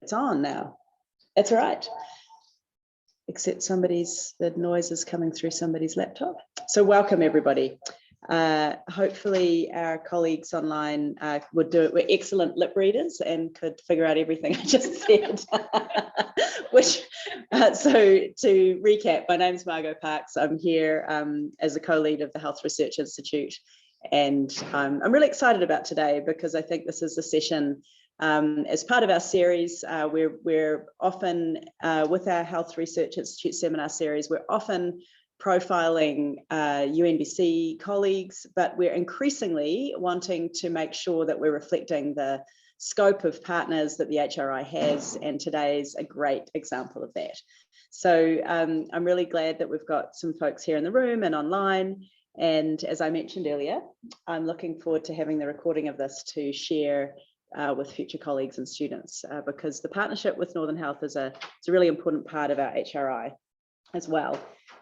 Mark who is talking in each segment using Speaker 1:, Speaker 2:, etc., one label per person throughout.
Speaker 1: It's on now. That's all right. Except the noise is coming through somebody's laptop. So welcome everybody. Hopefully our colleagues online were excellent lip readers and could figure out everything I just said. So to recap, my name is Margot Parks. I'm here as a co-lead of the Health Research Institute, and I'm really excited about today because I think this is a session as part of our series. We're often with our Health Research Institute seminar series, we're often profiling UNBC colleagues, but we're increasingly wanting to make sure that we're reflecting the scope of partners that the HRI has, and today's a great example of that. So I'm really glad that we've got some folks here in the room and online, and as I mentioned earlier, I'm looking forward to having the recording of this to share with future colleagues and students, because the partnership with Northern Health is a really important part of our HRI as well.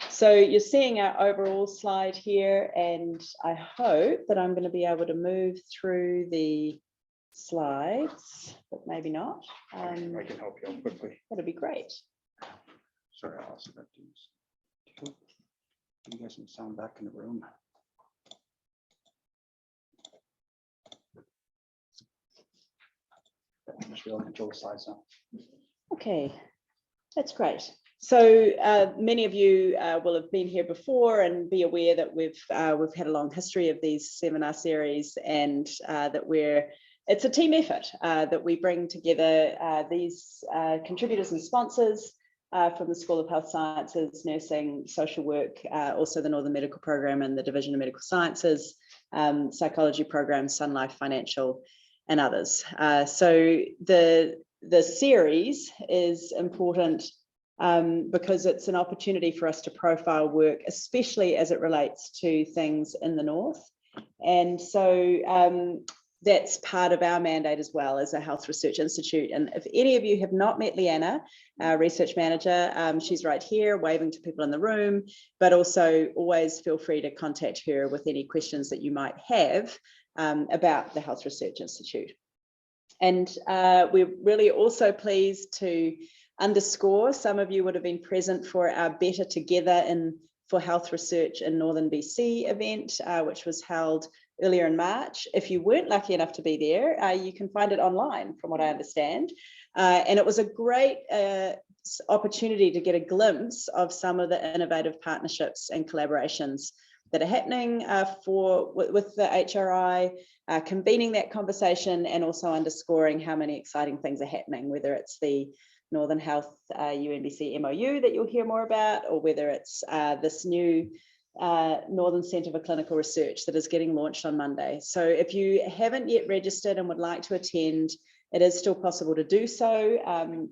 Speaker 1: So you're seeing our overall slide here, and I hope that I'm going to be able to move through the slides, but maybe not.
Speaker 2: I can help you out quickly.
Speaker 1: That'd be great.
Speaker 2: Sorry, Alison. You guys can sound back in the room. Just be able to control the slides now.
Speaker 1: Okay, that's great. So many of you will have been here before and be aware that we've had a long history of these seminar series, and that it's a team effort that we bring together these contributors and sponsors from the School of Health Sciences, Nursing, Social Work, also the Northern Medical Program and the Division of Medical Sciences, Psychology Program, Sun Life Financial, and others. So the series is important because it's an opportunity for us to profile work, especially as it relates to things in the North. And so that's part of our mandate as well as a Health Research Institute. And if any of you have not met Leanna, our research manager, she's right here waving to people in the room, but also always feel free to contact her with any questions that you might have about the Health Research Institute. And we're really also pleased to underscore, some of you would have been present for our Better Together for Health Research in Northern BC event, which was held earlier in March. If you weren't lucky enough to be there, you can find it online, from what I understand. And it was a great opportunity to get a glimpse of some of the innovative partnerships and collaborations that are happening with the HRI, convening that conversation and also underscoring how many exciting things are happening, whether it's the Northern Health UNBC MOU that you'll hear more about, or whether it's this new Northern Centre for Clinical Research that is getting launched on Monday. So if you haven't yet registered and would like to attend, it is still possible to do so,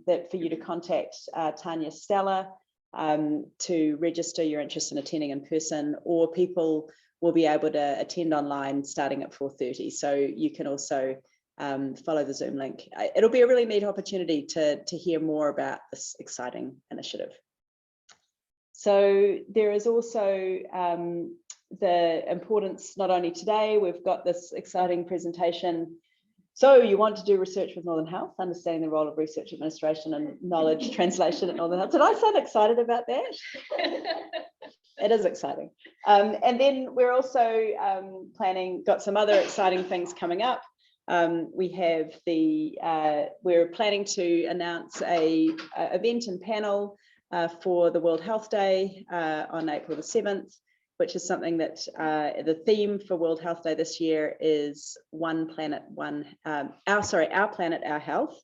Speaker 1: that for you to contact Tanya Stella to register your interest in attending in person, or people will be able to attend online starting at 4:30. So you can also follow the Zoom link. It'll be a really neat opportunity to hear more about this exciting initiative. So there is also the importance, not only today, we've got this exciting presentation. So you want to do research with Northern Health, understanding the role of research administration and knowledge translation at Northern Health. Did I sound excited about that? It is exciting. And then we're also got some other exciting things coming up. We're planning to announce a event and panel for the World Health Day on April the 7th, which is something that the theme for World Health Day this year is Our Planet, Our Health.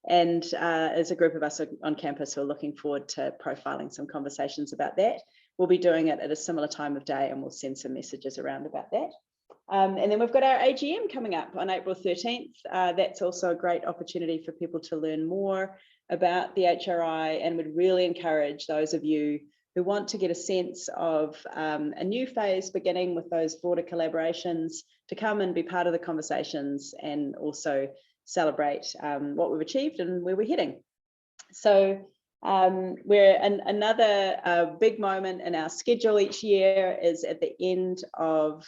Speaker 1: And as a group of us on campus who are looking forward to profiling some conversations about that. We'll be doing it at a similar time of day, and we'll send some messages around about that. And then we've got our AGM coming up on April 13th. That's also a great opportunity for people to learn more about the HRI, and would really encourage those of you who want to get a sense of a new phase beginning with those broader collaborations to come and be part of the conversations, and also celebrate what we've achieved and where we're heading. So another big moment in our schedule each year is at the end of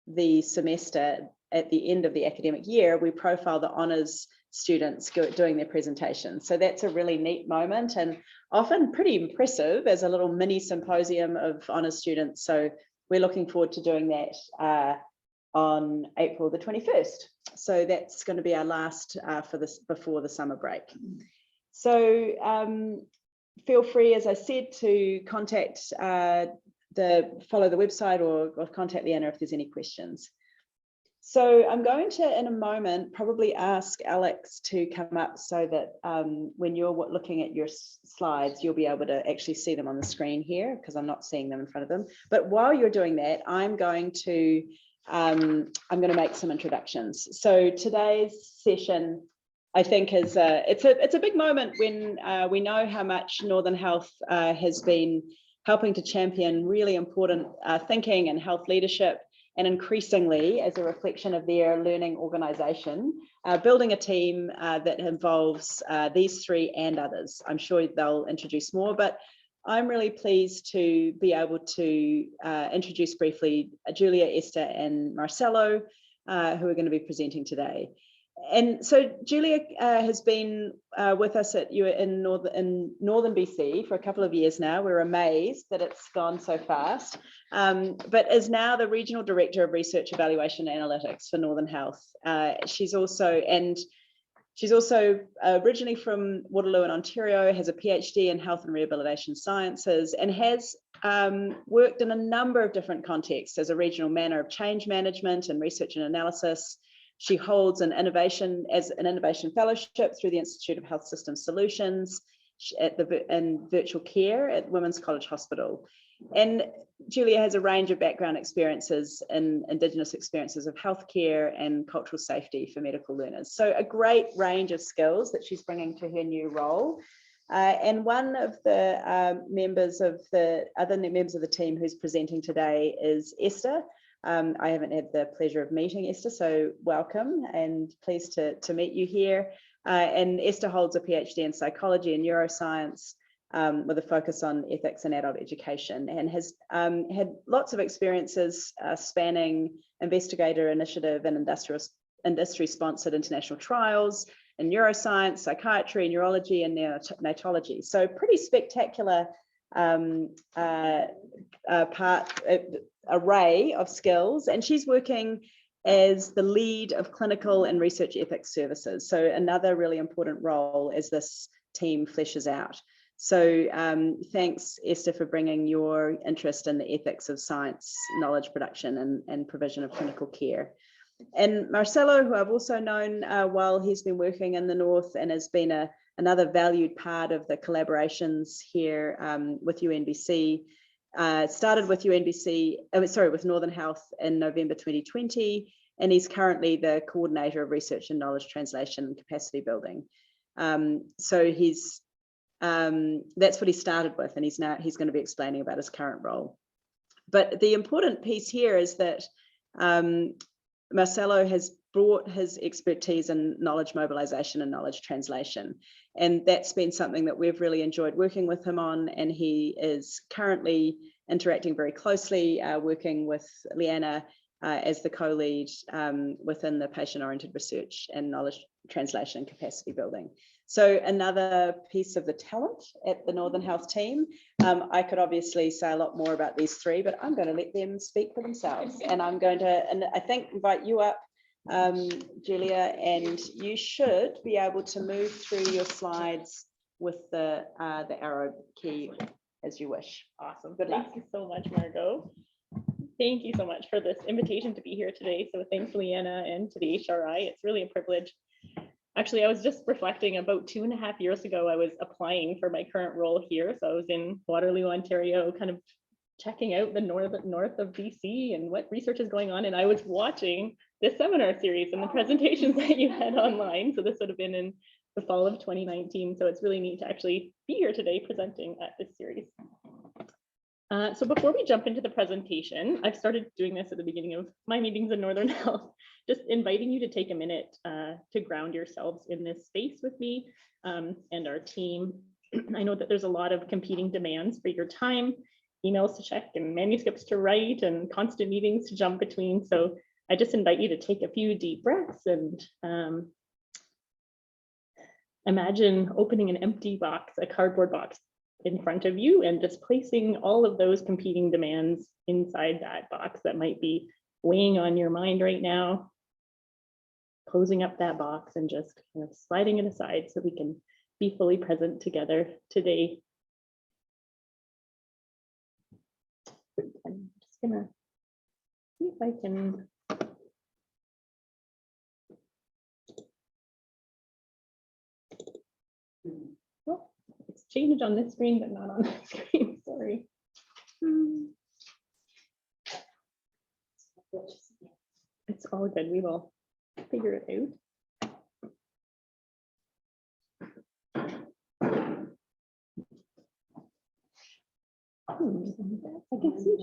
Speaker 1: the semester. at the end of the academic year, we profile the honours students doing their presentation. So that's a really neat moment and often pretty impressive as a little mini symposium of honours students. So we're looking forward to doing that on April the 21st. So that's going to be our last for this before the summer break. So feel free, as I said, to contact follow the website or contact Leanna if there's any questions. So I'm going to, in a moment, probably ask Alex to come up so that when you're looking at your slides, you'll be able to actually see them on the screen here because I'm not seeing them in front of them. But while you're doing that, I'm going to make some introductions. So today's session, I think, is it's a big moment when we know how much Northern Health has been helping to champion really important thinking and health leadership, and increasingly, as a reflection of their learning organisation, building a team that involves these three and others. I'm sure they'll introduce more, but I'm really pleased to be able to introduce briefly Julia, Esther, and Marcelo, who are going to be presenting today. And so Julia has been with us in northern BC for a couple of years now. We're amazed that it's gone so fast, but is now the Regional Director of Research Evaluation Analytics for Northern Health. She's also originally from Waterloo in Ontario, has a PhD in Health and Rehabilitation Sciences, and has worked in a number of different contexts as a regional manager of change management and research and analysis. She holds an innovation fellowship through the Institute of Health System Solutions in virtual care at Women's College Hospital. And Julia has a range of background experiences in Indigenous experiences of healthcare and cultural safety for medical learners. So a great range of skills that she's bringing to her new role. And one of the other members of the team who's presenting today is Esther. I haven't had the pleasure of meeting Esther, so welcome and pleased to meet you here. And Esther holds a PhD in psychology and neuroscience with a focus on ethics in adult education, and has had lots of experiences spanning investigator initiative and industry-sponsored international trials in neuroscience, psychiatry, neurology, and neonatology. So pretty spectacular array of skills, and she's working as the lead of clinical and research ethics services. So another really important role as this team fleshes out. So thanks, Esther, for bringing your interest in the ethics of science, knowledge production, and provision of clinical care. And Marcelo, who I've also known while he's been working in the North and has been another valued part of the collaborations here with UNBC. Started with with Northern Health in November 2020, and he's currently the coordinator of research and knowledge translation and capacity building. So that's what he started with, and he's going to be explaining about his current role. But the important piece here is that Marcelo has brought his expertise in knowledge mobilization and knowledge translation. And that's been something that we've really enjoyed working with him on. And he is currently interacting very closely, working with Leanna as the co-lead within the patient-oriented research and knowledge translation capacity building. So another piece of the talent at the Northern Health team. I could obviously say a lot more about these three, but I'm going to let them speak for themselves. And I'm going to, and I think, invite you up, Julia, and you should be able to move through your slides with the arrow key as you wish.
Speaker 3: Awesome.
Speaker 1: Good luck.
Speaker 3: Thank you so much, Margot. Thank you so much for this invitation to be here today. So thanks, Leanna, and to the HRI. It's really a privilege. Actually, I was just reflecting about 2.5 years ago, I was applying for my current role here. So I was in Waterloo, Ontario, kind of checking out the north of BC and what research is going on. And I was watching this seminar series and the presentations that you had online. So this would have been in the fall of 2019. So it's really neat to actually be here today presenting at this series. So before we jump into the presentation, I've started doing this at the beginning of my meetings in Northern Health, just inviting you to take a minute to ground yourselves in this space with me and our team. I know that there's a lot of competing demands for your time, emails to check and manuscripts to write and constant meetings to jump between. So I just invite you to take a few deep breaths and imagine opening an empty box, a cardboard box in front of you, and just placing all of those competing demands inside that box that might be weighing on your mind right now. Closing up that box and just kind of sliding it aside so we can be fully present together today. I'm just gonna see if I can oh, it's changed on this screen, but not on that screen. Sorry. It's all good. We will figure it out. I can see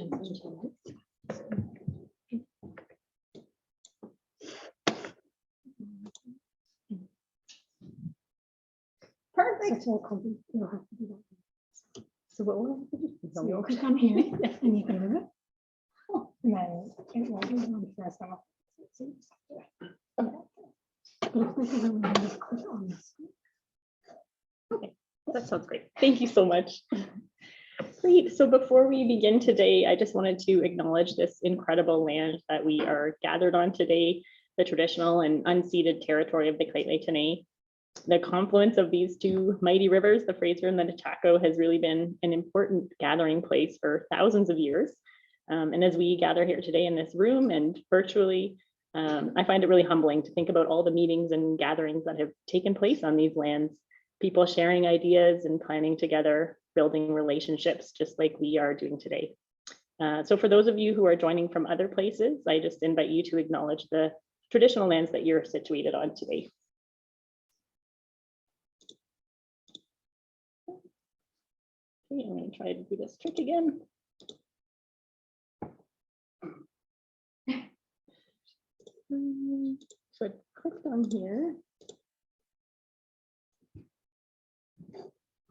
Speaker 3: perfect. So what will I do?
Speaker 4: So you'll click on here and you can move it. Oh, and then it will be on the first off.
Speaker 3: Okay, that sounds great. Thank you so much. Great. So before we begin today, I just wanted to acknowledge this incredible land that we are gathered on today, the traditional and unceded territory of the Fnha. The confluence of these two mighty rivers, the Fraser and the Chaco, has really been an important gathering place for thousands of years. And as we gather here today in this room and virtually, I find it really humbling to think about all the meetings and gatherings that have taken place on these lands, people sharing ideas and planning together, building relationships just like we are doing today. So for those of you who are joining from other places, I just invite you to acknowledge the traditional lands that you're situated on today. Okay, I'm going to try to do this trick again. So I clicked on here.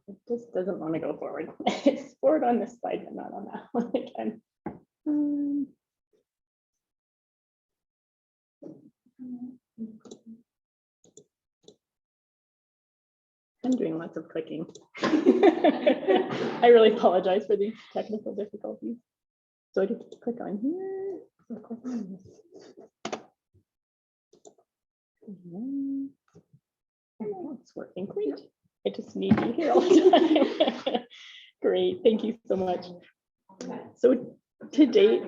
Speaker 3: It just doesn't want to go forward. It's forward on this slide, but not on that one again. I'm doing lots of clicking. I really apologize for these technical difficulties. So I just click on here. So click on this. It's working great. I just need you here all the time. Great, thank you so much. So to date,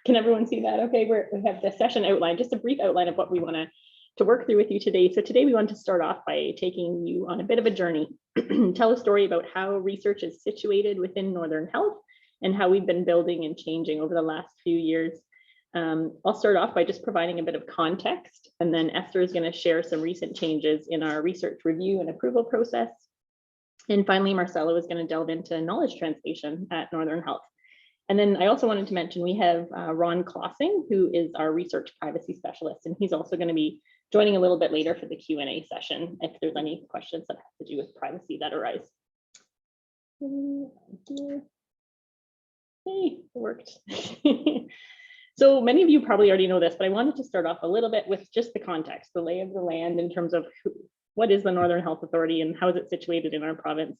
Speaker 3: can everyone see that? Okay, we have the session outline, just a brief outline of what we want to work through with you today. So today we want to start off by taking you on a bit of a journey, tell a story about how research is situated within Northern Health and how we've been building and changing over the last few years. I'll start off by just providing a bit of context, and then Esther is going to share some recent changes in our research review and approval process. And finally, Marcelo is going to delve into knowledge translation at Northern Health. And then I also wanted to mention we have Ron Klossing, who is our research privacy specialist, and he's also going to be joining a little bit later for the Q&A session if there's any questions that have to do with privacy that arise. Hey, it worked. So many of you probably already know this, but I wanted to start off a little bit with just the context, the lay of the land in terms of what is the Northern Health Authority and how is it situated in our province.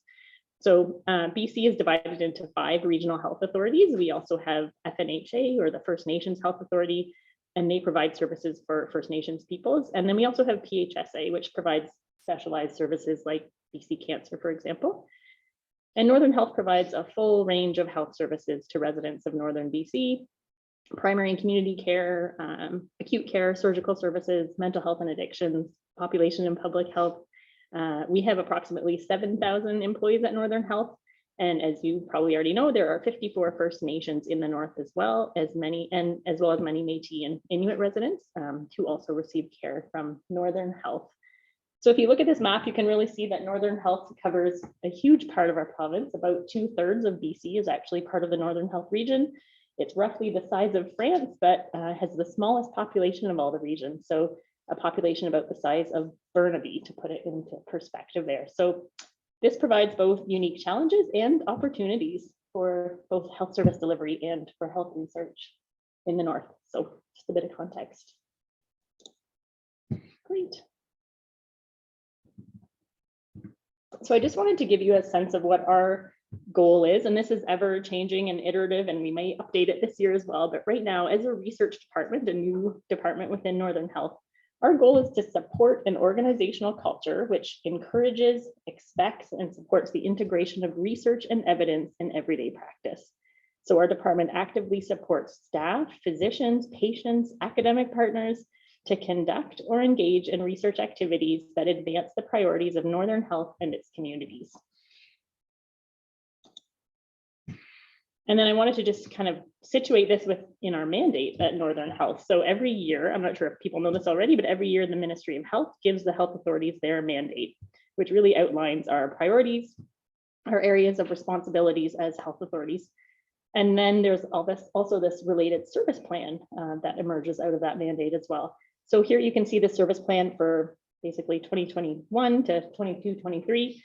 Speaker 3: So BC is divided into 5 regional health authorities. We also have Fnha, or the First Nations Health Authority, and they provide services for First Nations peoples. And then we also have PHSA, which provides specialized services like BC Cancer, for example. And Northern Health provides a full range of health services to residents of Northern BC, primary and community care, acute care, surgical services, mental health and addictions, population and public health. We have approximately 7,000 employees at Northern Health. And as you probably already know, there are 54 First Nations in the North as well as many Métis and Inuit residents who also receive care from Northern Health. So if you look at this map, you can really see that Northern Health covers a huge part of our province. About 2/3 of BC is actually part of the Northern Health region. It's roughly the size of France, but has the smallest population of all the regions. So a population about the size of Burnaby, to put it into perspective there. So this provides both unique challenges and opportunities for both health service delivery and for health research in the North. So just a bit of context. Great. So I just wanted to give you a sense of what our goal is, and this is ever changing and iterative, and we may update it this year as well. But right now, as a research department, a new department within Northern Health, our goal is to support an organizational culture which encourages, expects, and supports the integration of research and evidence in everyday practice. So our department actively supports staff, physicians, patients, academic partners to conduct or engage in research activities that advance the priorities of Northern Health and its communities. And then I wanted to just kind of situate this within our mandate at Northern Health. So every year, I'm not sure if people know this already, but every year the Ministry of Health gives the health authorities their mandate, which really outlines our priorities, our areas of responsibilities as health authorities. And then there's also this related service plan that emerges out of that mandate as well. So here you can see the service plan for basically 2021 to 22-23.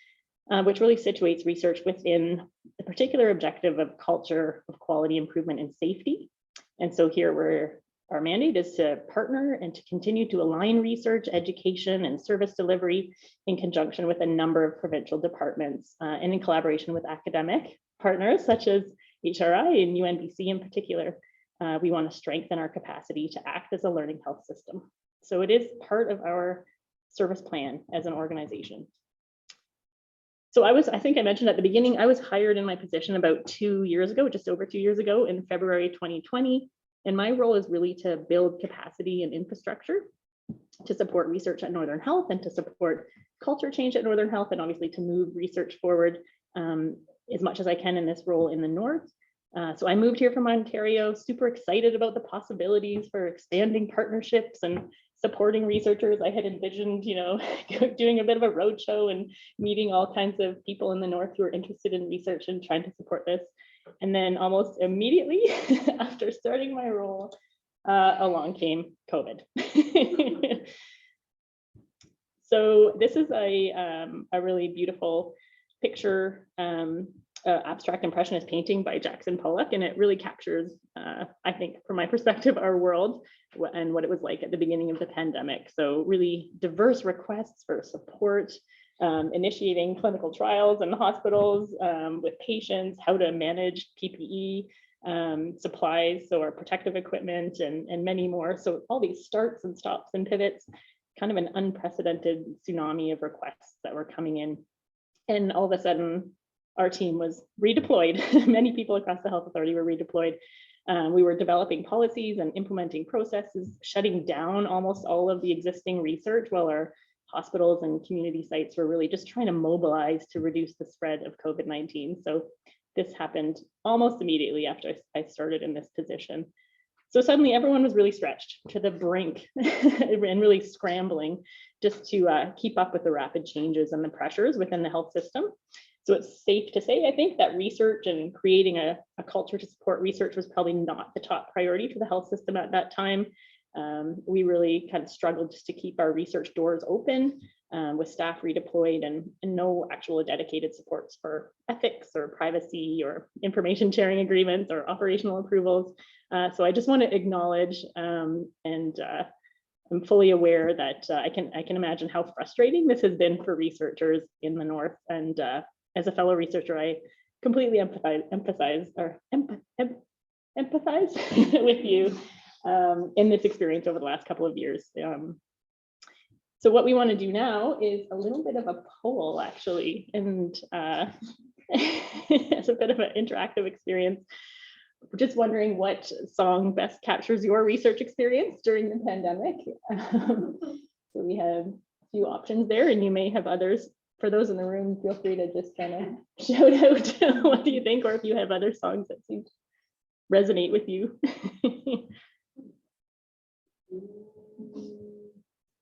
Speaker 3: Which really situates research within the particular objective of culture of quality improvement and safety. And so here our mandate is to partner and to continue to align research, education, and service delivery in conjunction with a number of provincial departments and in collaboration with academic partners such as HRI and UNBC in particular. We want to strengthen our capacity to act as a learning health system. So it is part of our service plan as an organization. So I think I mentioned at the beginning, I was hired in my position about 2 years ago, just over 2 years ago in February 2020. And my role is really to build capacity and infrastructure to support research at Northern Health and to support culture change at Northern Health, and obviously to move research forward as much as I can in this role in the North. So I moved here from Ontario, super excited about the possibilities for expanding partnerships and supporting researchers. I had envisioned, doing a bit of a roadshow and meeting all kinds of people in the North who are interested in research and trying to support this. And then almost immediately after starting my role, along came COVID. So this is a really beautiful picture, abstract impressionist painting by Jackson Pollock, and it really captures, I think, from my perspective, our world and what it was like at the beginning of the pandemic. So really diverse requests for support, initiating clinical trials in hospitals with patients, how to manage PPE, supplies, so our protective equipment, and many more. So all these starts and stops and pivots, kind of an unprecedented tsunami of requests that were coming in. And all of a sudden, our team was redeployed. Many people across the health authority were redeployed. We were developing policies and implementing processes, shutting down almost all of the existing research while our hospitals and community sites were really just trying to mobilize to reduce the spread of COVID-19. So this happened almost immediately after I started in this position. So suddenly everyone was really stretched to the brink and really scrambling just to keep up with the rapid changes and the pressures within the health system. So it's safe to say, I think, that research and creating a culture to support research was probably not the top priority for the health system at that time. We really kind of struggled just to keep our research doors open with staff redeployed and no actual dedicated supports for ethics or privacy or information sharing agreements or operational approvals. So I just want to acknowledge and I'm fully aware that I can imagine how frustrating this has been for researchers in the North. And as a fellow researcher, I completely empathize with you in this experience over the last couple of years. So what we want to do now is a little bit of a poll, actually, and it's a bit of an interactive experience. Just wondering what song best captures your research experience during the pandemic. So we have a few options there, and you may have others. For those in the room, feel free to just kind of shout out what do you think, or if you have other songs that seem to resonate with you.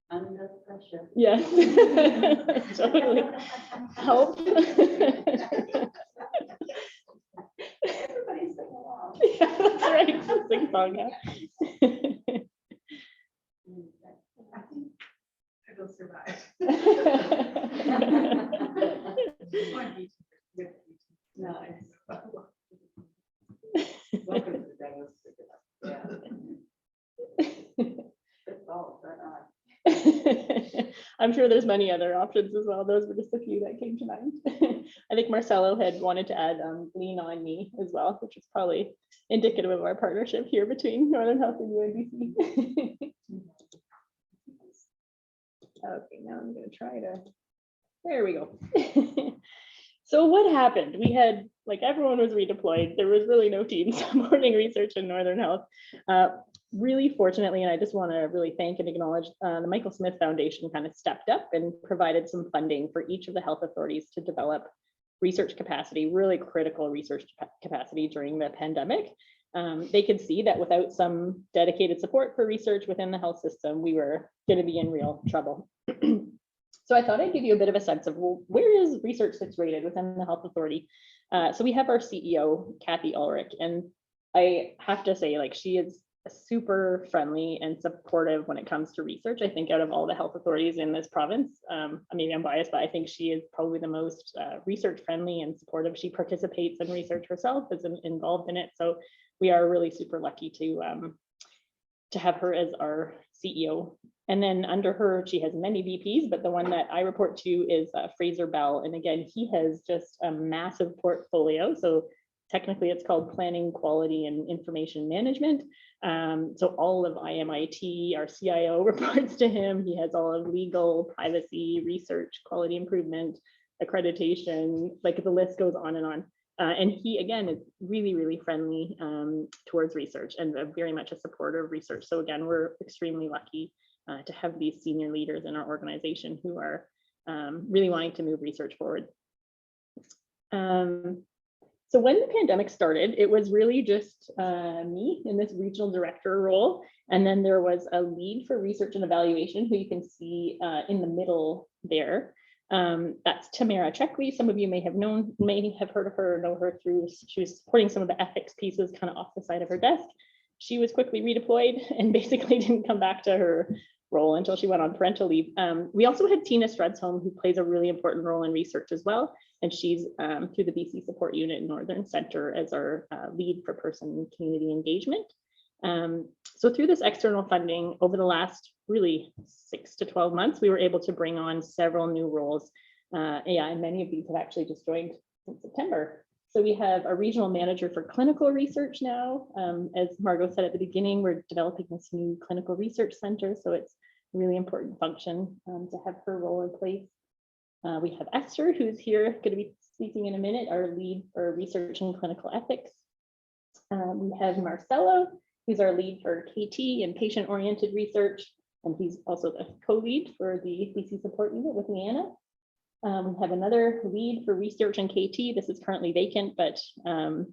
Speaker 5: Under pressure.
Speaker 3: Yes, totally. Help.
Speaker 5: Everybody's singing along.
Speaker 3: Yeah, that's right. Sing song, yeah.
Speaker 5: I think it'll survive. Nice. Welcome to the devil's. Yeah.
Speaker 3: I'm sure there's many other options as well. Those were just a few that came to mind. I think Marcelo had wanted to add lean on me as well, which is probably indicative of our partnership here between Northern Health and UNBC. Okay, now I'm going to try to, there we go. So what happened? We had, like, everyone was redeployed. There was really no team supporting research in Northern Health. Really fortunately, and I just want to really thank and acknowledge the Michael Smith Foundation kind of stepped up and provided some funding for each of the health authorities to develop research capacity, really critical research capacity during the pandemic. They could see that without some dedicated support for research within the health system, we were going to be in real trouble. So I thought I'd give you a bit of a sense of, well, where is research situated within the health authority? So we have our CEO, Kathy Ulrich, and I have to say, like, she is super friendly and supportive when it comes to research. I think out of all the health authorities in this province, maybe I'm biased, but I think she is probably the most research friendly and supportive. She participates in research herself, is involved in it. So we are really super lucky to have her as our CEO. And then under her, she has many VPs, but the one that I report to is Fraser Bell. And again, he has just a massive portfolio. So technically it's called Planning, Quality, and Information Management. So all of IMIT, our CIO, reports to him. He has all of legal, privacy, research, quality improvement, accreditation, like the list goes on and on. And he, again, is really, really friendly towards research and very much a supporter of research. So again, we're extremely lucky to have these senior leaders in our organization who are really wanting to move research forward. So when the pandemic started, it was really just me in this regional director role. And then there was a lead for research and evaluation who you can see in the middle there. That's Tamara Checkley. Some of you may have heard of her, know her through, she was supporting some of the ethics pieces kind of off the side of her desk. She was quickly redeployed and basically didn't come back to her role until she went on parental leave. We also had Tina Strudsholm, who plays a really important role in research as well. And she's through the BC Support Unit Northern Center as our lead for person and community engagement. So through this external funding over the last really 6 to 12 months, we were able to bring on several new roles. And many of these have actually just joined since September. So we have a regional manager for clinical research now. As Margot said at the beginning, we're developing this new clinical research center. So it's a really important function to have her role in place. We have Esther, who's here, going to be speaking in a minute, our lead for research and clinical ethics. We have Marcelo, who's our lead for KT and patient-oriented research. And he's also the co-lead for the BC Support Unit with Fnha. We have another lead for research and KT. This is currently vacant, but in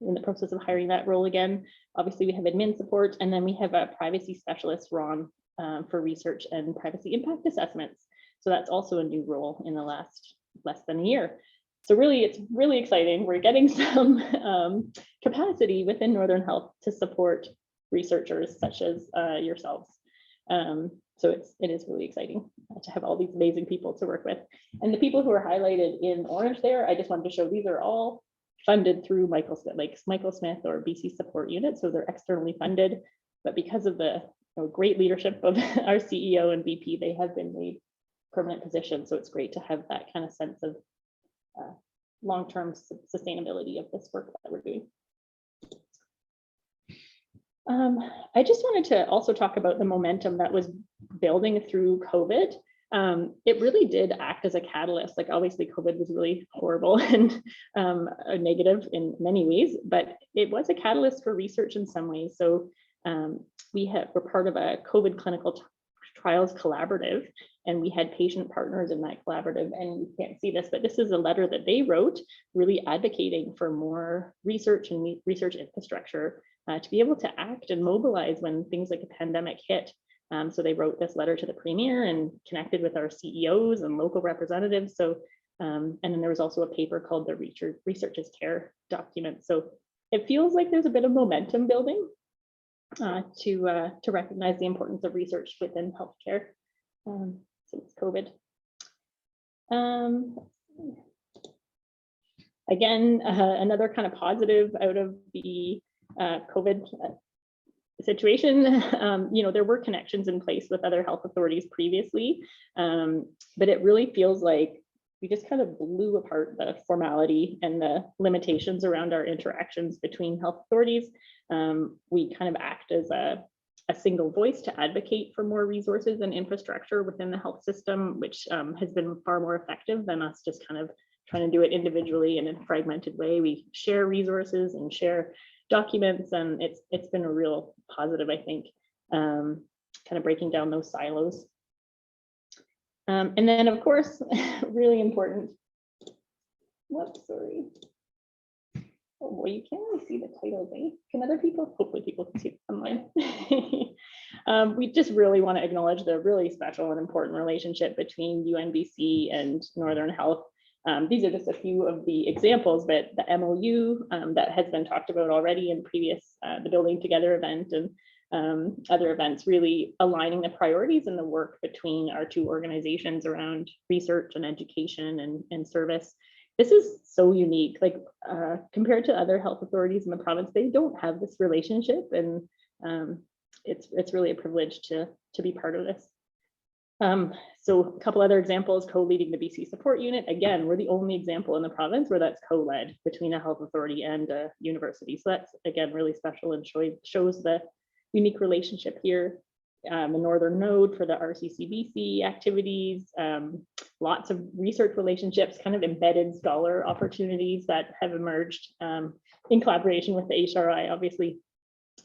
Speaker 3: the process of hiring that role again. Obviously, we have admin support, and then we have a privacy specialist, Ron, for research and privacy impact assessments. So that's also a new role in the last less than a year. So really, it's really exciting. We're getting some capacity within Northern Health to support researchers such as yourselves. So it is really exciting to have all these amazing people to work with. And the people who are highlighted in orange there, I just wanted to show these are all funded through Michael Smith, like Michael Smith or BC Support Unit. So they're externally funded, but because of the great leadership of our CEO and VP, they have been made permanent positions. So it's great to have that kind of sense of long-term sustainability of this work that we're doing. I just wanted to also talk about the momentum that was building through COVID. It really did act as a catalyst. Like obviously COVID was really horrible and negative in many ways, but it was a catalyst for research in some ways. So we're part of a COVID clinical trials collaborative, and we had patient partners in that collaborative, and you can't see this, but this is a letter that they wrote really advocating for more research and research infrastructure to be able to act and mobilize when things like a pandemic hit. So they wrote this letter to the Premier and connected with our CEOs and local representatives. So, and then there was also a paper called the Research is Care document. So it feels like there's a bit of momentum building to recognize the importance of research within healthcare since COVID. Again, another kind of positive out of the COVID situation. There were connections in place with other health authorities previously, but it really feels like we just kind of blew apart the formality and the limitations around our interactions between health authorities. We kind of act as a single voice to advocate for more resources and infrastructure within the health system, which has been far more effective than us just kind of trying to do it individually in a fragmented way. We share resources and share documents, and it's been a real positive, I think, kind of breaking down those silos. And then, of course, really important. Whoops, sorry. Oh boy, you can't really see the titles, eh? Can other people? Hopefully people can see it online. We just really want to acknowledge the really special and important relationship between UNBC and Northern Health. These are just a few of the examples, but the MOU that has been talked about already in previous, the Building Together event and other events, really aligning the priorities and the work between our two organizations around research and education and service. This is so unique, like compared to other health authorities in the province, they don't have this relationship, and it's really a privilege to be part of this. So a couple other examples: co-leading the BC support unit. Again, we're the only example in the province where that's co-led between a health authority and a university. So that's, again, really special and shows the unique relationship here. The Northern Node for the RCCBC activities, lots of research relationships, kind of embedded scholar opportunities that have emerged in collaboration with the HRI. Obviously,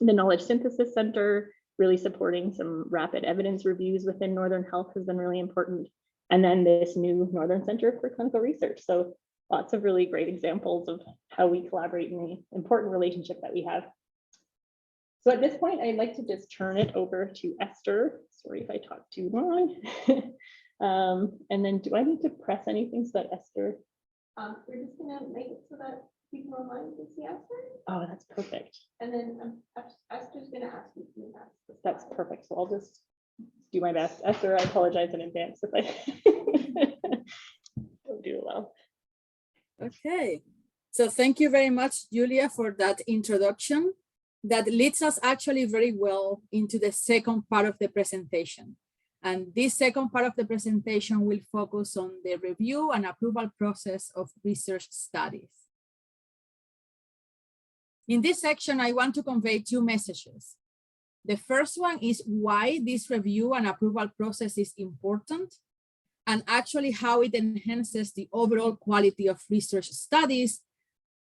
Speaker 3: the Knowledge Synthesis Center, really supporting some rapid evidence reviews within Northern Health has been really important. And then this new Northern Center for Clinical Research. So lots of really great examples of how we collaborate in the important relationship that we have. So at this point, I'd like to just turn it over to Esther. Sorry if I talk too long. And then do I need to press anything so that Esther?
Speaker 5: We're just gonna make it so that people online can see Esther.
Speaker 3: Oh, that's perfect.
Speaker 5: And then Esther's gonna ask you to ask.
Speaker 3: That's perfect. So I'll just do my best. Esther, I apologize in advance if I don't do it well.
Speaker 6: Okay, so thank you very much, Julia, for that introduction. That leads us actually very well into the second part of the presentation. And this second part of the presentation will focus on the review and approval process of research studies. In this section, I want to convey two messages. The first one is why this review and approval process is important, and actually how it enhances the overall quality of research studies.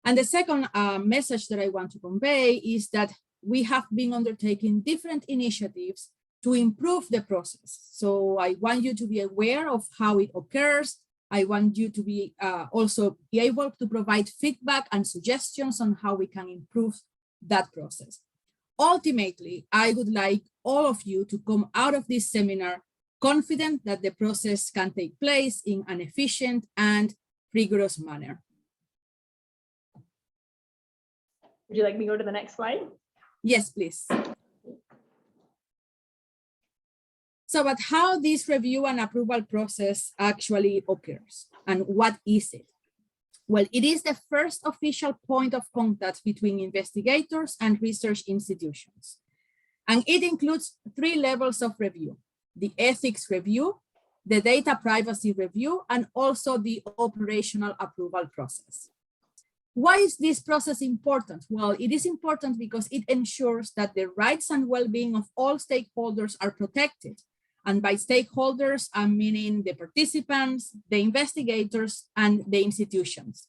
Speaker 6: And the second message that I want to convey is that we have been undertaking different initiatives to improve the process. So I want you to be aware of how it occurs. I want you to be also be able to provide feedback and suggestions on how we can improve that process. Ultimately, I would like all of you to come out of this seminar confident that the process can take place in an efficient and rigorous manner.
Speaker 3: Would you like me to go to the next slide?
Speaker 6: Yes, please. So, but how this review and approval process actually occurs, and what is it? Well, it is the first official point of contact between investigators and research institutions. And it includes 3 levels of review: the ethics review, the data privacy review, and also the operational approval process. Why is this process important? Well, it is important because it ensures that the rights and well-being of all stakeholders are protected. And by stakeholders, I'm meaning the participants, the investigators, and the institutions.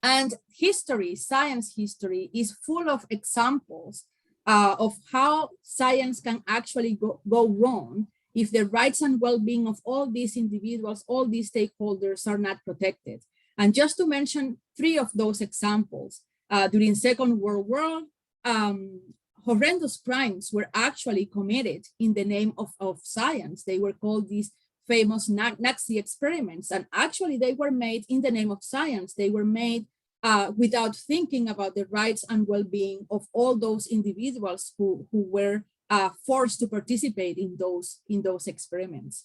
Speaker 6: And history, science history, is full of examples of how science can actually go wrong if the rights and well-being of all these individuals, all these stakeholders are not protected. And just to mention 3 of those examples, during Second World War, horrendous crimes were actually committed in the name of science. They were called these famous Nazi experiments, and actually they were made in the name of science. They were made without thinking about the rights and well-being of all those individuals who were forced to participate in those experiments.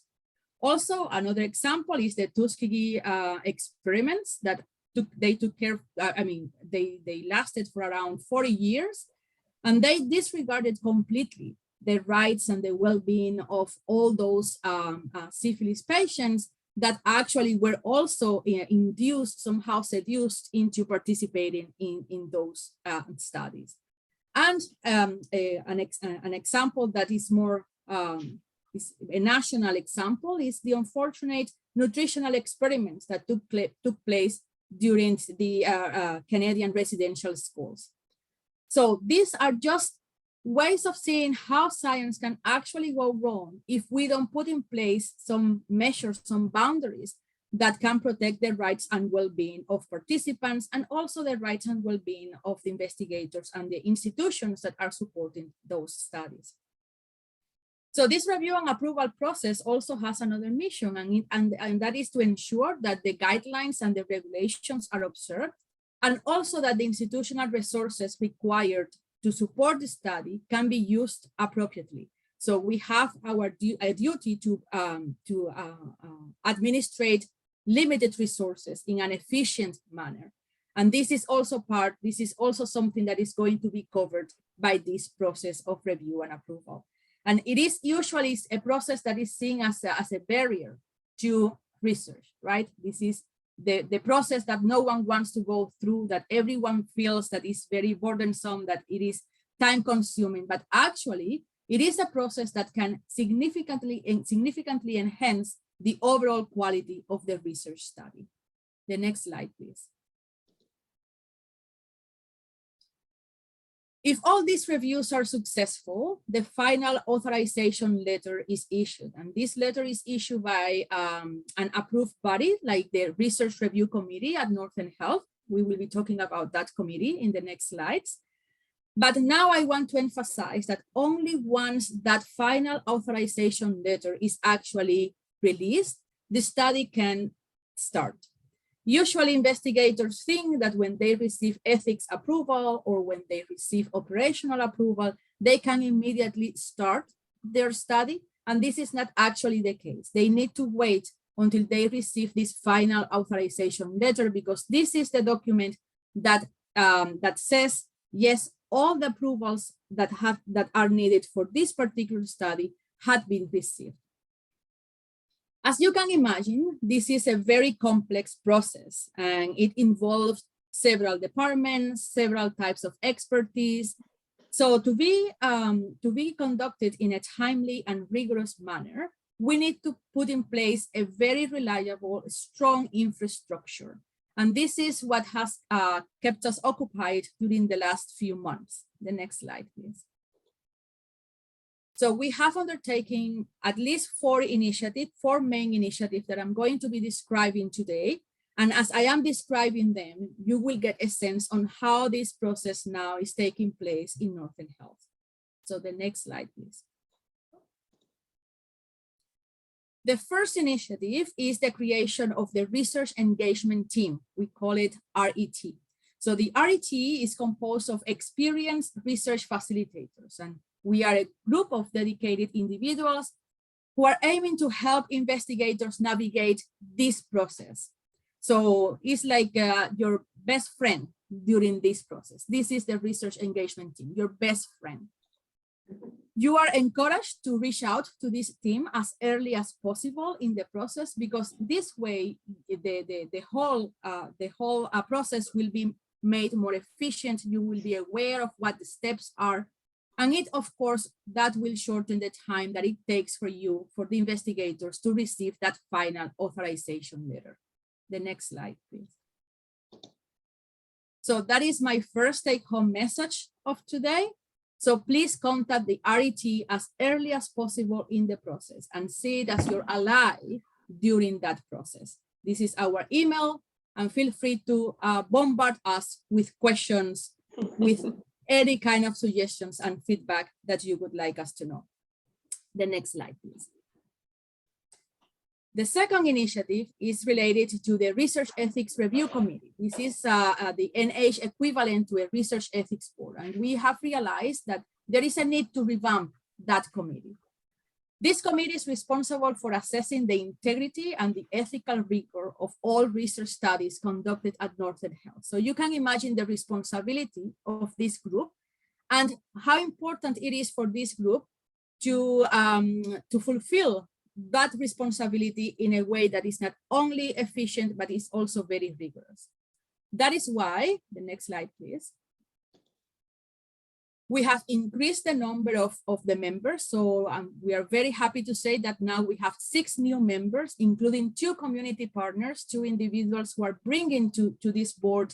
Speaker 6: Also, another example is the Tuskegee experiments that they lasted for around 40 years. And they disregarded completely the rights and the well-being of all those syphilis patients that actually were also induced, somehow seduced into participating in those studies. And an example that is more, is a national example is the unfortunate nutritional experiments that took place during the Canadian residential schools. So these are just ways of seeing how science can actually go wrong if we don't put in place some measures, some boundaries that can protect the rights and well-being of participants, and also the rights and well-being of the investigators and the institutions that are supporting those studies. So this review and approval process also has another mission, and that is to ensure that the guidelines and the regulations are observed, and also that the institutional resources required to support the study can be used appropriately. So we have our duty to administrate limited resources in an efficient manner. And this is also something that is going to be covered by this process of review and approval. And it is usually a process that is seen as a barrier to research, right? This is the process that no one wants to go through, that everyone feels that is very burdensome, that it is time consuming, but actually it is a process that can significantly enhance the overall quality of the research study. The next slide, please. If all these reviews are successful, the final authorization letter is issued. And this letter is issued by an approved body like the Research Review Committee at Northern Health. We will be talking about that committee in the next slides. But now I want to emphasize that only once that final authorization letter is actually released, the study can start. Usually investigators think that when they receive ethics approval or when they receive operational approval, they can immediately start their study. And this is not actually the case. They need to wait until they receive this final authorization letter, because this is the document that, that says, yes, all the approvals that are needed for this particular study had been received. As you can imagine, this is a very complex process, and it involves several departments, several types of expertise. So to be conducted in a timely and rigorous manner, we need to put in place a very reliable, strong infrastructure. And this is what has kept us occupied during the last few months. The next slide, please. So we have undertaken at least four main initiatives that I'm going to be describing today. And as I am describing them, you will get a sense on how this process now is taking place in Northern Health. So the next slide, please. The first initiative is the creation of the Research Engagement Team. We call it RET. So the RET is composed of experienced research facilitators, and we are a group of dedicated individuals who are aiming to help investigators navigate this process. So it's like your best friend during this process. This is the Research Engagement Team, your best friend. You are encouraged to reach out to this team as early as possible in the process, because this way the whole process will be made more efficient. You will be aware of what the steps are. And it, of course, that will shorten the time that it takes for the investigators to receive that final authorization letter. The next slide, please. So that is my first take-home message of today. So please contact the RET as early as possible in the process and see it as your ally during that process. This is our email, and feel free to bombard us with questions, with any kind of suggestions and feedback that you would like us to know. The next slide, please. The second initiative is related to the Research Ethics Review Committee. This is the NH equivalent to a research ethics board, and we have realized that there is a need to revamp that committee. This committee is responsible for assessing the integrity and the ethical rigor of all research studies conducted at Northern Health. So you can imagine the responsibility of this group and how important it is for this group to fulfill that responsibility in a way that is not only efficient, but is also very rigorous. That is why, the next slide, please. We have increased the number of the members. So we are very happy to say that now we have 6 new members, including 2 community partners, 2 individuals who are bringing to this board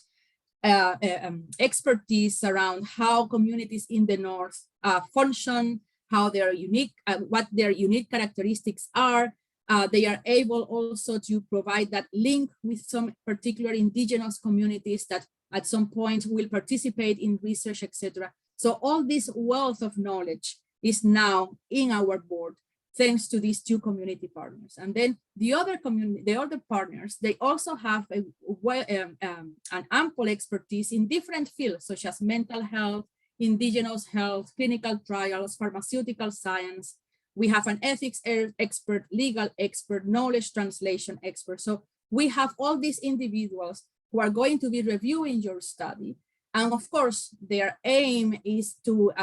Speaker 6: expertise around how communities in the North function, how they are unique, what their unique characteristics are. They are able also to provide that link with some particular indigenous communities that at some point will participate in research, etc. So all this wealth of knowledge is now in our board, thanks to these 2 community partners. And then the other partners, they also have an ample expertise in different fields, such as mental health, indigenous health, clinical trials, pharmaceutical science. We have an ethics expert, legal expert, knowledge translation expert. So we have all these individuals who are going to be reviewing your study. And of course, their aim is to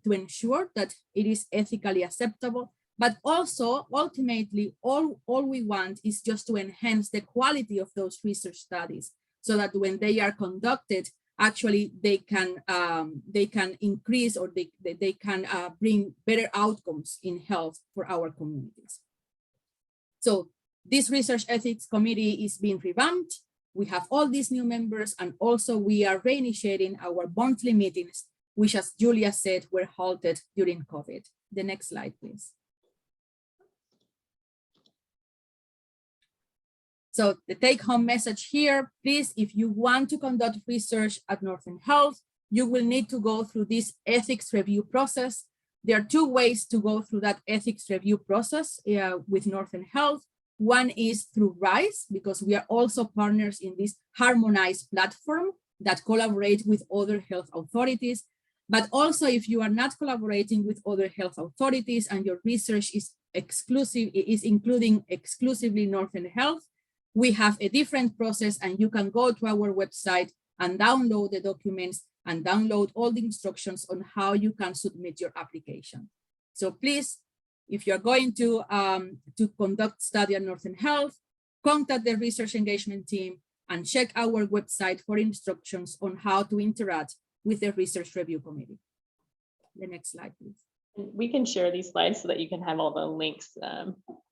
Speaker 6: ensure that it is ethically acceptable, but also ultimately all we want is just to enhance the quality of those research studies so that when they are conducted, actually they can increase or they can bring better outcomes in health for our communities. So this research ethics committee is being revamped. We have all these new members, and also we are reinitiating our monthly meetings, which, as Julia said, were halted during COVID. The next slide, please. So the take-home message here, please, if you want to conduct research at Northern Health, you will need to go through this ethics review process. There are 2 ways to go through that ethics review process with Northern Health. One is through RISE, because we are also partners in this Harmonized platform that collaborate with other health authorities. But also, if you are not collaborating with other health authorities and your research is including exclusively Northern Health, we have a different process, and you can go to our website and download the documents and download all the instructions on how you can submit your application. So please, if you're going to conduct study at Northern Health, contact the research engagement team and check our website for instructions on how to interact with the research review committee. The next slide, please.
Speaker 3: We can share these slides so that you can have all the links.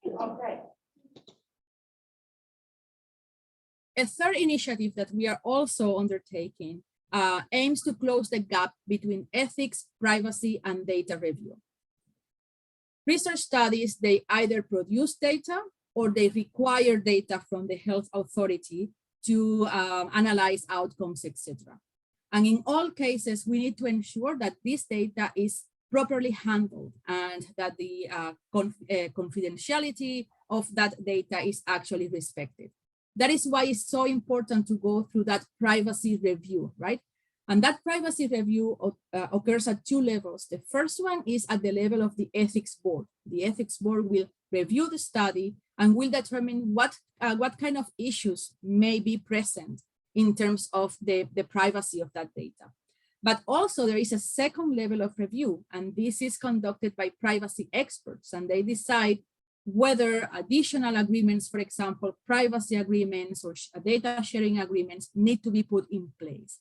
Speaker 5: Okay.
Speaker 6: A third initiative that we are also undertaking aims to close the gap between ethics, privacy, and data review. Research studies, they either produce data or they require data from the health authority to analyze outcomes, etc. And in all cases, we need to ensure that this data is properly handled and that the confidentiality of that data is actually respected. That is why it's so important to go through that privacy review, right? And that privacy review occurs at 2 levels. The first one is at the level of the ethics board. The ethics board will review the study and will determine what kind of issues may be present in terms of the privacy of that data. But also there is a second level of review, and this is conducted by privacy experts, and they decide whether additional agreements, for example, privacy agreements or data sharing agreements need to be put in place.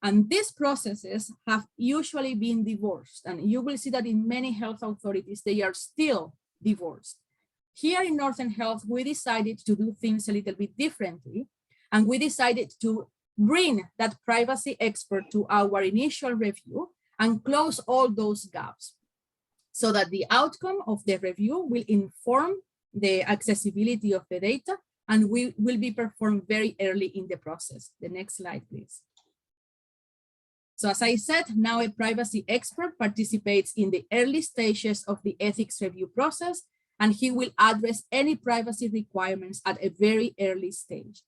Speaker 6: And these processes have usually been divorced, and you will see that in many health authorities, they are still divorced. Here in Northern Health, we decided to do things a little bit differently, and we decided to bring that privacy expert to our initial review and close all those gaps so that the outcome of the review will inform the accessibility of the data and will be performed very early in the process. The next slide, please. So as I said, now a privacy expert participates in the early stages of the ethics review process, and he will address any privacy requirements at a very early stage.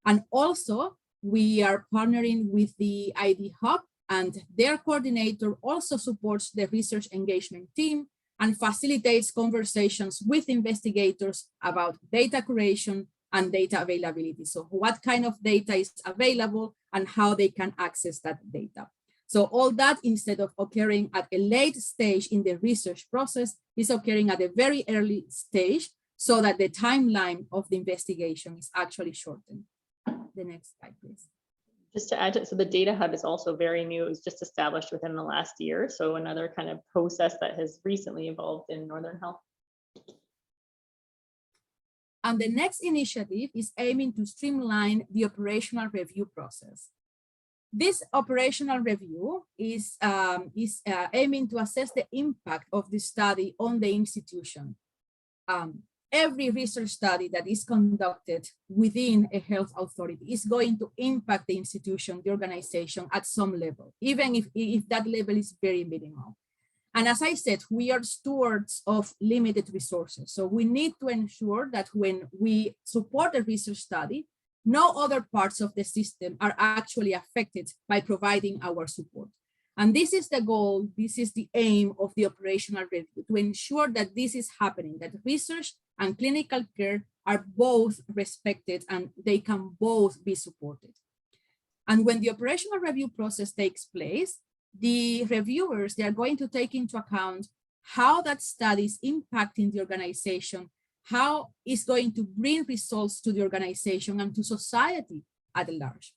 Speaker 6: And also, we are partnering with the ID Hub, and their coordinator also supports the research engagement team and facilitates conversations with investigators about data curation and data availability. So what kind of data is available and how they can access that data. So all that, instead of occurring at a late stage in the research process, is occurring at a very early stage so that the timeline of the investigation is actually shortened. The next slide, please.
Speaker 3: Just to add to it, so the data hub is also very new. It was just established within the last year. So another kind of process that has recently evolved in Northern Health.
Speaker 6: And the next initiative is aiming to streamline the operational review process. This operational review is aiming to assess the impact of the study on the institution. Every research study that is conducted within a health authority is going to impact the institution, the organization at some level, even if that level is very minimal. And as I said, we are stewards of limited resources. So we need to ensure that when we support a research study, no other parts of the system are actually affected by providing our support. And this is the goal, this is the aim of the operational review, to ensure that this is happening, that research and clinical care are both respected and they can both be supported. And when the operational review process takes place, the reviewers, they are going to take into account how that study is impacting the organization, how it's going to bring results to the organization and to society at large.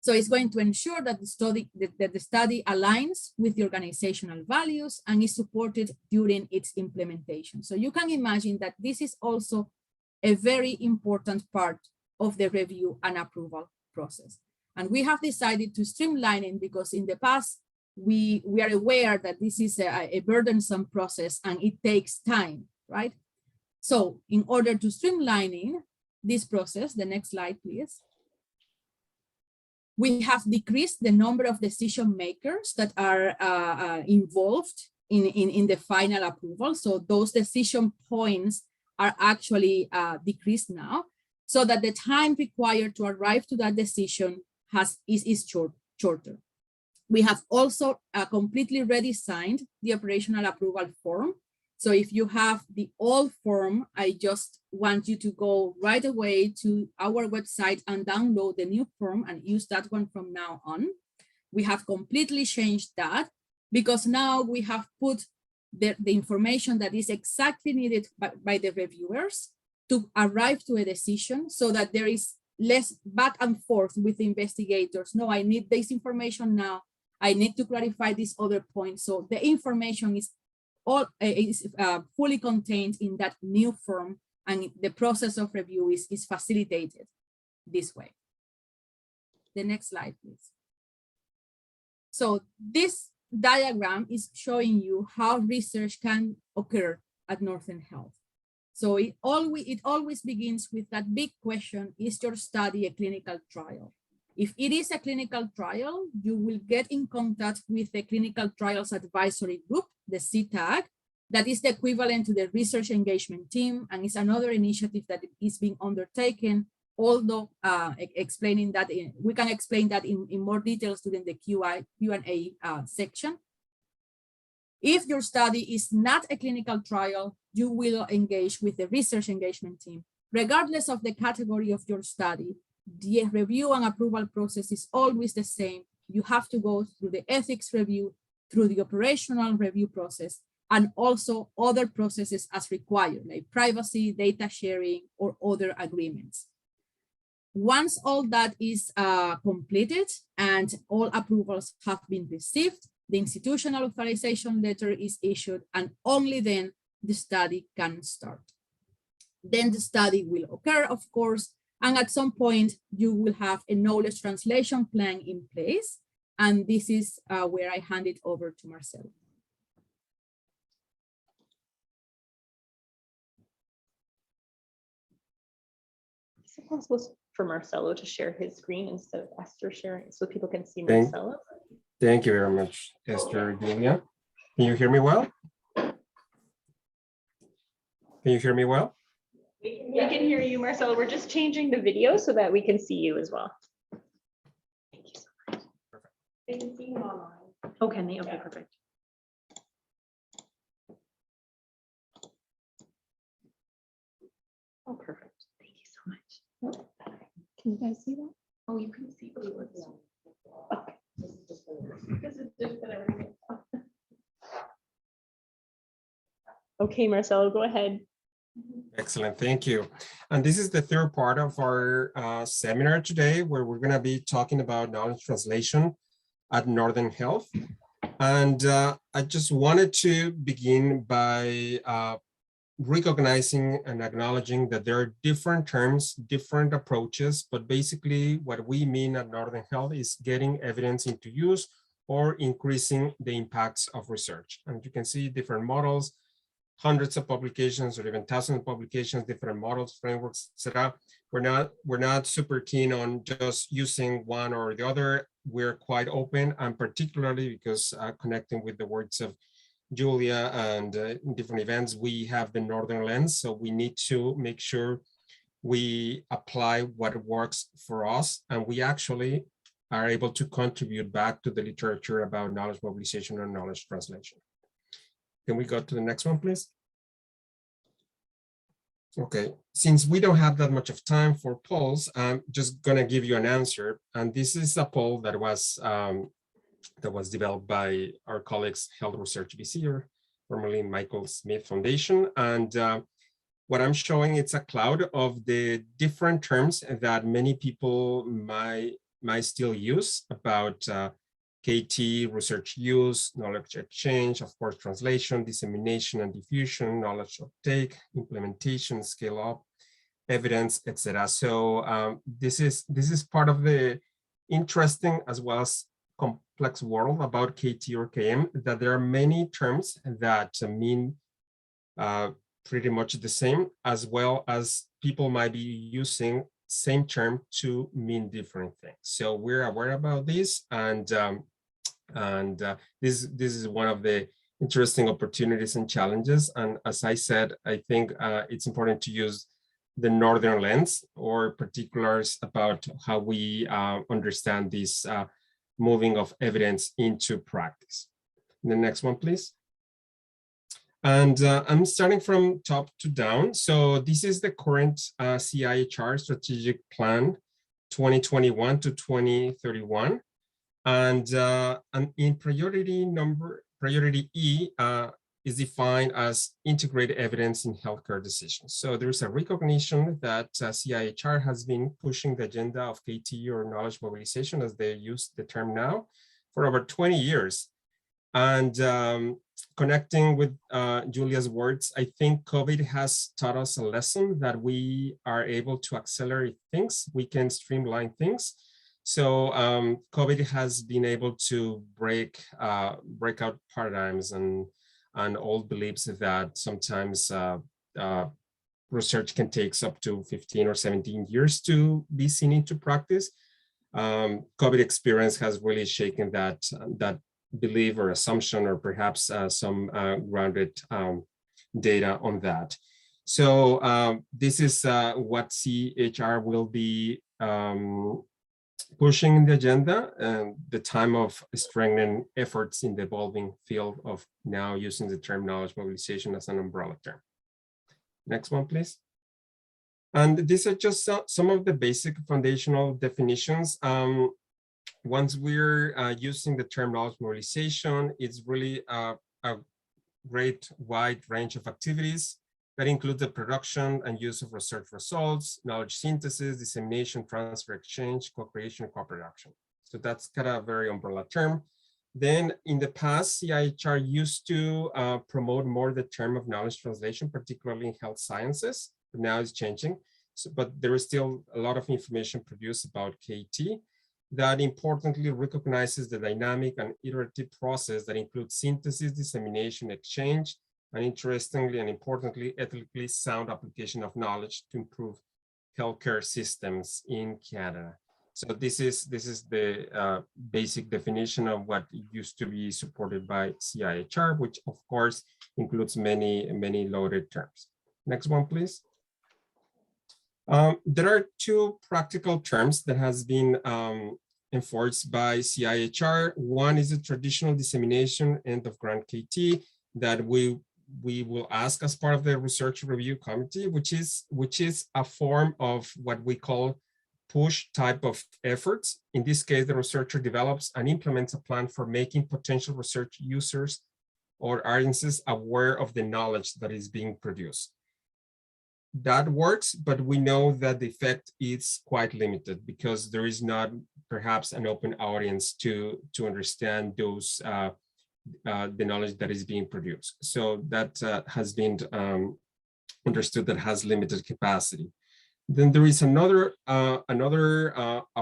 Speaker 6: So it's going to ensure that the study aligns with the organizational values and is supported during its implementation. So you can imagine that this is also a very important part of the review and approval process. And we have decided to streamline it because in the past, we are aware that this is a burdensome process and it takes time, right? So in order to streamline this process, the next slide, please. We have decreased the number of decision makers that are involved in the final approval. So those decision points are actually decreased now, so that the time required to arrive to that decision is shorter. We have also completely redesigned the operational approval form. So if you have the old form, I just want you to go right away to our website and download the new form and use that one from now on. We have completely changed that because now we have put the information that is exactly needed by the reviewers to arrive to a decision, so that there is less back and forth with the investigators. No, I need this information now. I need to clarify this other point. So the information is fully contained in that new form, and the process of review is facilitated this way. The next slide, please. So this diagram is showing you how research can occur at Northern Health. So it always begins with that big question: is your study a clinical trial? If it is a clinical trial, you will get in contact with the Clinical Trials Advisory Group, the CTAG, that is the equivalent to the Research Engagement Team, and it's another initiative that is being undertaken, although explaining that we can explain that in more details during the Q&A section. If your study is not a clinical trial, you will engage with the Research Engagement Team. Regardless of the category of your study, the review and approval process is always the same. You have to go through the ethics review, through the operational review process, and also other processes as required, like privacy, data sharing, or other agreements. Once all that is completed and all approvals have been received, the institutional authorization letter is issued, and only then the study can start. Then the study will occur, of course, and at some point you will have a knowledge translation plan in place. And this is where I hand it over to Marcelo.
Speaker 3: Is it possible for Marcelo to share his screen instead of Esther sharing, so people can see Marcelo?
Speaker 7: Thank you very much, Esther. Julia. Can you hear me well? Can you hear me well?
Speaker 3: We can hear you, Marcelo. We're just changing the video so that we can see you as well. Thank you so much.
Speaker 7: Perfect.
Speaker 5: They can see him online.
Speaker 3: Oh, can they? Okay, perfect. Oh, perfect. Thank you so much.
Speaker 4: Can you guys see that?
Speaker 3: Oh, you can see. Okay. Okay, Marcelo, go ahead.
Speaker 7: Excellent, thank you. And this is the third part of our seminar today, where we're going to be talking about knowledge translation at Northern Health. And I just wanted to begin by recognizing and acknowledging that there are different terms, different approaches, but basically what we mean at Northern Health is getting evidence into use or increasing the impacts of research. And you can see different models, hundreds of publications or even thousands of publications, different models, frameworks, etc. We're not super keen on just using one or the other. We're quite open, and particularly because connecting with the words of Julia and different events, we have the Northern lens, so we need to make sure we apply what works for us, and we actually are able to contribute back to the literature about knowledge mobilization and knowledge translation. Can we go to the next one, please? Okay, since we don't have that much of time for polls, I'm just gonna give you an answer, and this is a poll that was developed by our colleagues, Health Research BC, or formerly Michael Smith Foundation. And what I'm showing, it's a cloud of the different terms that many people might still use about KT, research use, knowledge exchange, of course, translation, dissemination and diffusion, knowledge uptake, implementation, scale up, evidence, etc. So this is part of the interesting as well as complex world about KT or KM, that there are many terms that mean pretty much the same, as well as people might be using same term to mean different things. So we're aware about this, and this is one of the interesting opportunities and challenges. And as I said, I think it's important to use the Northern lens or particulars about how we understand this moving of evidence into practice. The next one, please. And I'm starting from top to down. So this is the current CIHR strategic plan 2021 to 2031. And in priority E is defined as integrated evidence in healthcare decisions. So there's a recognition that CIHR has been pushing the agenda of KT or knowledge mobilization, as they use the term now, for over 20 years. And connecting with Julia's words, I think COVID has taught us a lesson that we are able to accelerate things, we can streamline things. So COVID has been able to break out paradigms and old beliefs that sometimes research can take up to 15 or 17 years to be seen into practice. COVID experience has really shaken that belief or assumption, or perhaps some grounded data on that. So this is what CIHR will be pushing in the agenda, and the time of strengthening efforts in the evolving field of now using the term knowledge mobilization as an umbrella term. Next one, please. And these are just some of the basic foundational definitions. Once we're using the term knowledge mobilization, it's really a great wide range of activities that include the production and use of research results, knowledge synthesis, dissemination, transfer, exchange, co-creation, co-production. So that's kind of a very umbrella term. Then in the past, CIHR used to promote more the term of knowledge translation, particularly in health sciences, but now it's changing. So, but there is still a lot of information produced about KT that importantly recognizes the dynamic and iterative process that includes synthesis, dissemination, exchange, and interestingly and importantly, ethically sound application of knowledge to improve healthcare systems in Canada. So this is the basic definition of what used to be supported by CIHR, which of course includes many loaded terms. Next one, please. There are two practical terms that has been enforced by CIHR. One is a traditional dissemination end of grant KT that we will ask as part of the research review committee, which is a form of what we call push type of efforts. In this case, the researcher develops and implements a plan for making potential research users or audiences aware of the knowledge that is being produced. That works, but we know that the effect is quite limited because there is not perhaps an open audience to understand those the knowledge that is being produced. So that has been understood that has limited capacity. Then there is another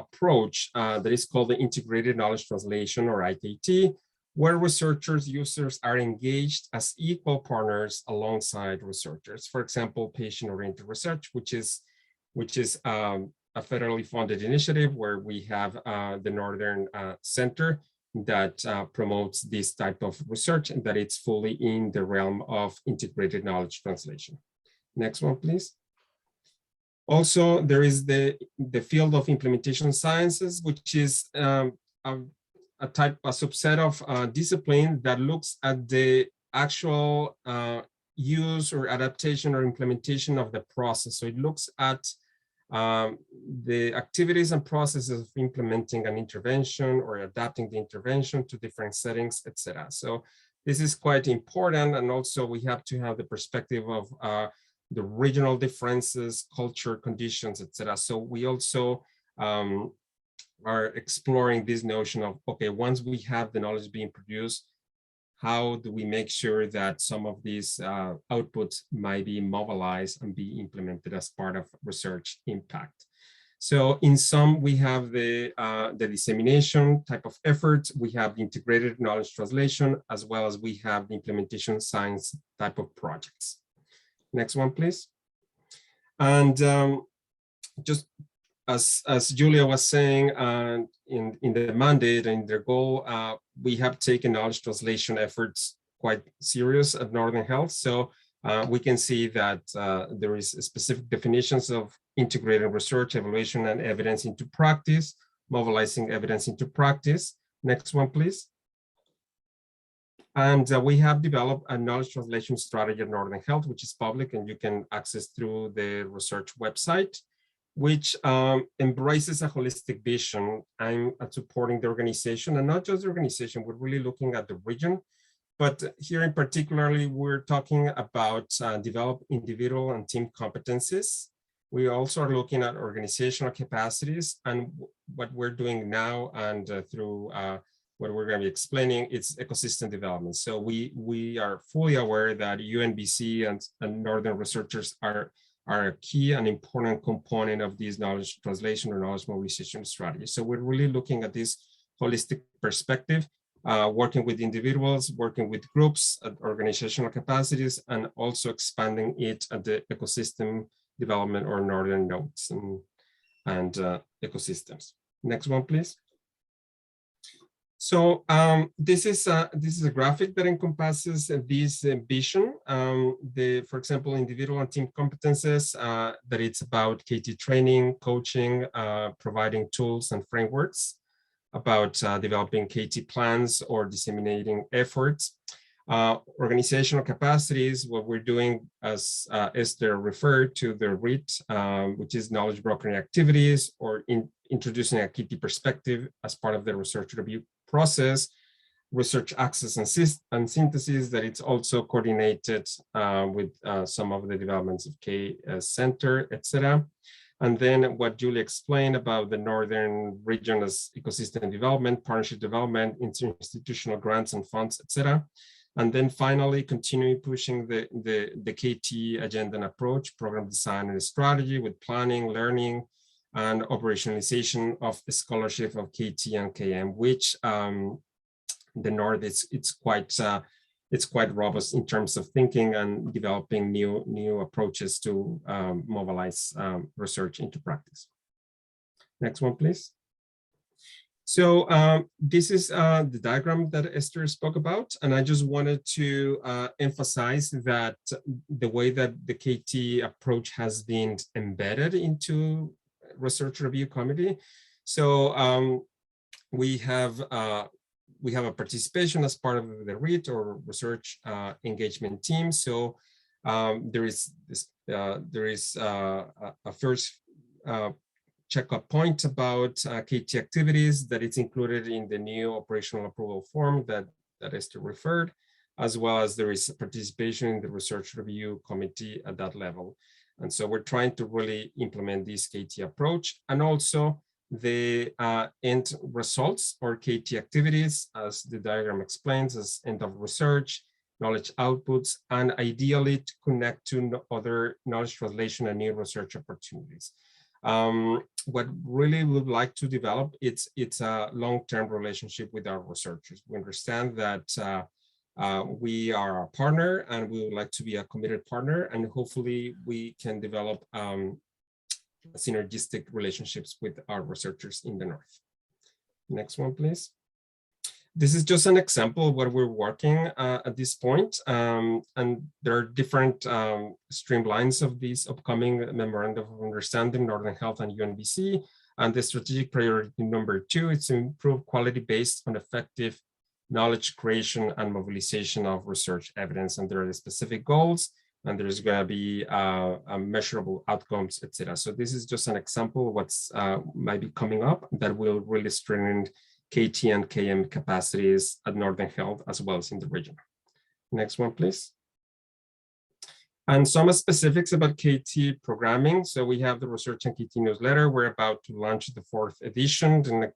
Speaker 7: approach that is called the integrated knowledge translation, or IKT, where researchers, users are engaged as equal partners alongside researchers. For example, patient-oriented research, which is a federally funded initiative where we have the Northern Center that promotes this type of research, and that it's fully in the realm of integrated knowledge translation. Next one, please. Also, there is the field of implementation sciences, which is a subset of discipline that looks at the actual use or adaptation or implementation of the process. So it looks at the activities and processes of implementing an intervention or adapting the intervention to different settings, etc. So this is quite important, and also we have to have the perspective of the regional differences, culture, conditions, etc. So we also are exploring this notion of, okay, once we have the knowledge being produced, how do we make sure that some of these outputs might be mobilized and be implemented as part of research impact? So in some, we have the dissemination type of efforts, we have the integrated knowledge translation, as well as we have the implementation science type of projects. Next one, please. And just as Julia was saying, in the mandate and their goal, we have taken knowledge translation efforts quite serious at Northern Health. So we can see that there is specific definitions of integrated research, evaluation, and evidence into practice, mobilizing evidence into practice. Next one, please. And we have developed a knowledge translation strategy at Northern Health, which is public and you can access through the research website, which embraces a holistic vision and supporting the organization, and not just the organization. We're really looking at the region, but here in particularly, we're talking about develop individual and team competencies. We also are looking at organizational capacities, and what we're doing now and through what we're going to be explaining, it's ecosystem development. So we are fully aware that UNBC and Northern researchers are a key and important component of this knowledge translation or knowledge mobilization strategy. So we're really looking at this holistic perspective, working with individuals, working with groups at organizational capacities, and also expanding it at the ecosystem development or Northern nodes and ecosystems. Next one, please. So this is a graphic that encompasses this vision. For example, individual and team competences, that it's about KT training, coaching, providing tools and frameworks, about developing KT plans or disseminating efforts. Organizational capacities, what we're doing, as Esther referred to, the REIT, which is knowledge brokering activities, or introducing a KT perspective as part of the research review process, research access and synthesis, that it's also coordinated with some of the developments of K Center, etc. And then what Julie explained about the Northern region as ecosystem development, partnership development, institutional grants and funds, etc. And then finally, continuing pushing the KT agenda and approach, program design and strategy with planning, learning, and operationalization of the scholarship of KT and KM, which the North it's quite robust in terms of thinking and developing new approaches to mobilize research into practice. Next one, please. So this is the diagram that Esther spoke about, and I just wanted to emphasize that the way that the KT approach has been embedded into research review committee. So we have a participation as part of the REIT or research engagement team. So there is a first checkup point about KT activities that it's included in the new operational approval form that Esther referred. as well as there is participation in the research review committee at that level. And so we're trying to really implement this KT approach, and also the end results or KT activities, as the diagram explains, as end of research, knowledge outputs, and ideally to connect to other knowledge translation and new research opportunities. What really would like to develop, it's a long-term relationship with our researchers. We understand that we are a partner and we would like to be a committed partner, and hopefully we can develop synergistic relationships with our researchers in the North. Next one, please. This is just an example of what we're working at this point. And there are different streamlines of these upcoming memorandum of understanding, Northern Health and UNBC. And the strategic priority number 2 is to improve quality based on effective knowledge creation and mobilization of research evidence. And there are the specific goals, and there's going to be measurable outcomes, etc. So this is just an example of what's might be coming up that will really strengthen KT and KM capacities at Northern Health as well as in the region. Next one, please. And some specifics about KT programming. So we have the Research and KT newsletter. We're about to launch the 4th edition in the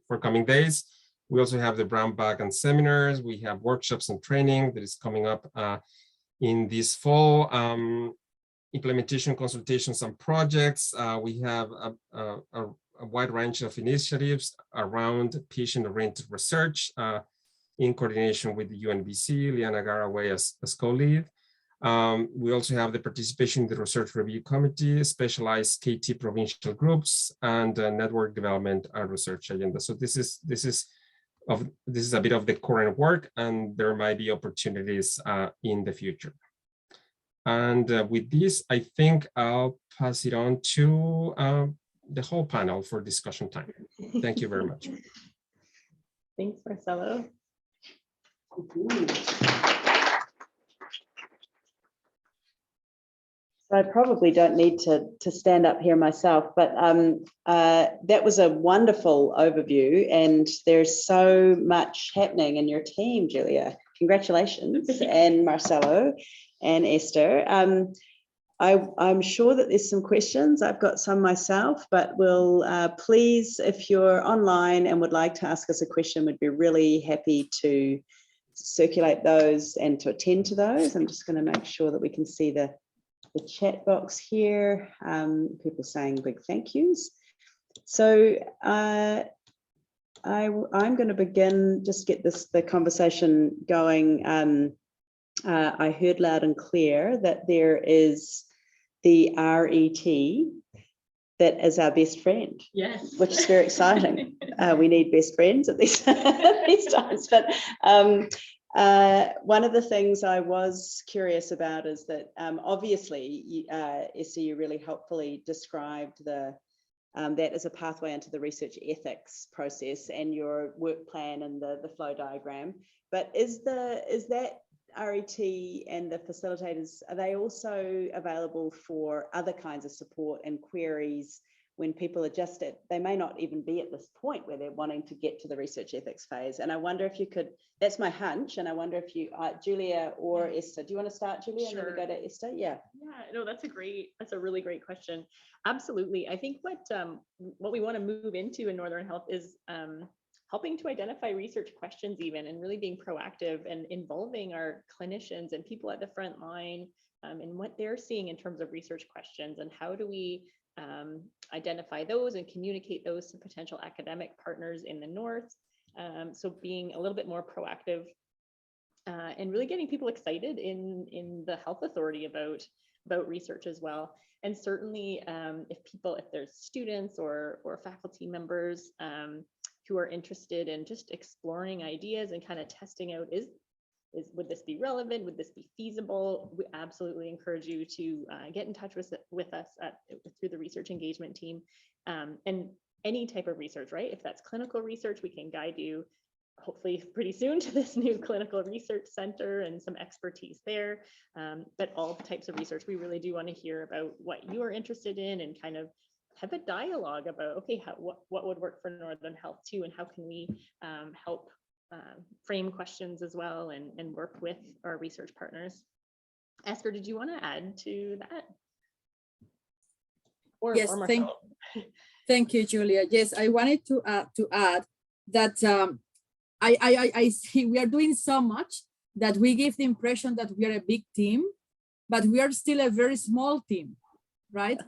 Speaker 7: forthcoming days. We also have the brown bag and seminars. We have workshops and training that is coming up in this fall. Implementation consultations and projects. We have a wide range of initiatives around patient-oriented research in coordination with the UNBC, Liana Garaway as co-lead. We also have the participation in the Research Review Committee, specialized KT provincial groups, and network development and research agenda. So this is a bit of the current work, and there might be opportunities in the future. And with this, I think I'll pass it on to the whole panel for discussion time. Thank you very much.
Speaker 3: Thanks, Marcelo.
Speaker 1: So I probably don't need to stand up here myself, but that was a wonderful overview, and there's so much happening in your team, Julia. Congratulations, and Marcelo and Esther. I'm sure that there's some questions. I've got some myself, but we'll please, if you're online and would like to ask us a question, we'd be really happy to circulate those and to attend to those. I'm just going to make sure that we can see the chat box here. People saying big thank yous. So I'm going to begin, just get the conversation going. I heard loud and clear that there is the RET that is our best friend.
Speaker 3: Yes.
Speaker 1: Which is very exciting. We need best friends at these times. But one of the things I was curious about is that obviously, Esther, you really helpfully described that as a pathway into the research ethics process and your work plan and the flow diagram. But is that RET and the facilitators, are they also available for other kinds of support and queries when people are just they may not even be at this point where they're wanting to get to the research ethics phase? And I wonder if you could, that's my hunch, and I wonder if you, Julia or Esther, do you want to start, Julia?
Speaker 3: Sure.
Speaker 1: And then we go to Esther? Yeah.
Speaker 3: Yeah, no, that's a really great question. Absolutely. I think what we want to move into in Northern Health is helping to identify research questions even, and really being proactive and involving our clinicians and people at the front line in what they're seeing in terms of research questions, and how do we identify those and communicate those to potential academic partners in the North. So being a little bit more proactive and really getting people excited in the health authority about research as well. And certainly if there's students or faculty members who are interested in just exploring ideas and kind of testing out, would this be relevant? Would this be feasible? We absolutely encourage you to get in touch with us through the research engagement team, and any type of research, right? If that's clinical research, we can guide you hopefully pretty soon to this new clinical research center and some expertise there. But all types of research, we really do want to hear about what you are interested in and kind of have a dialogue about, okay, what would work for Northern Health too, and how can we help frame questions as well and work with our research partners. Esther, did you want to add to that?
Speaker 6: Yes,
Speaker 3: Marcelo?
Speaker 6: thank you, Julia. Yes, I wanted to add that I see we are doing so much that we give the impression that we are a big team, but we are still a very small team, right?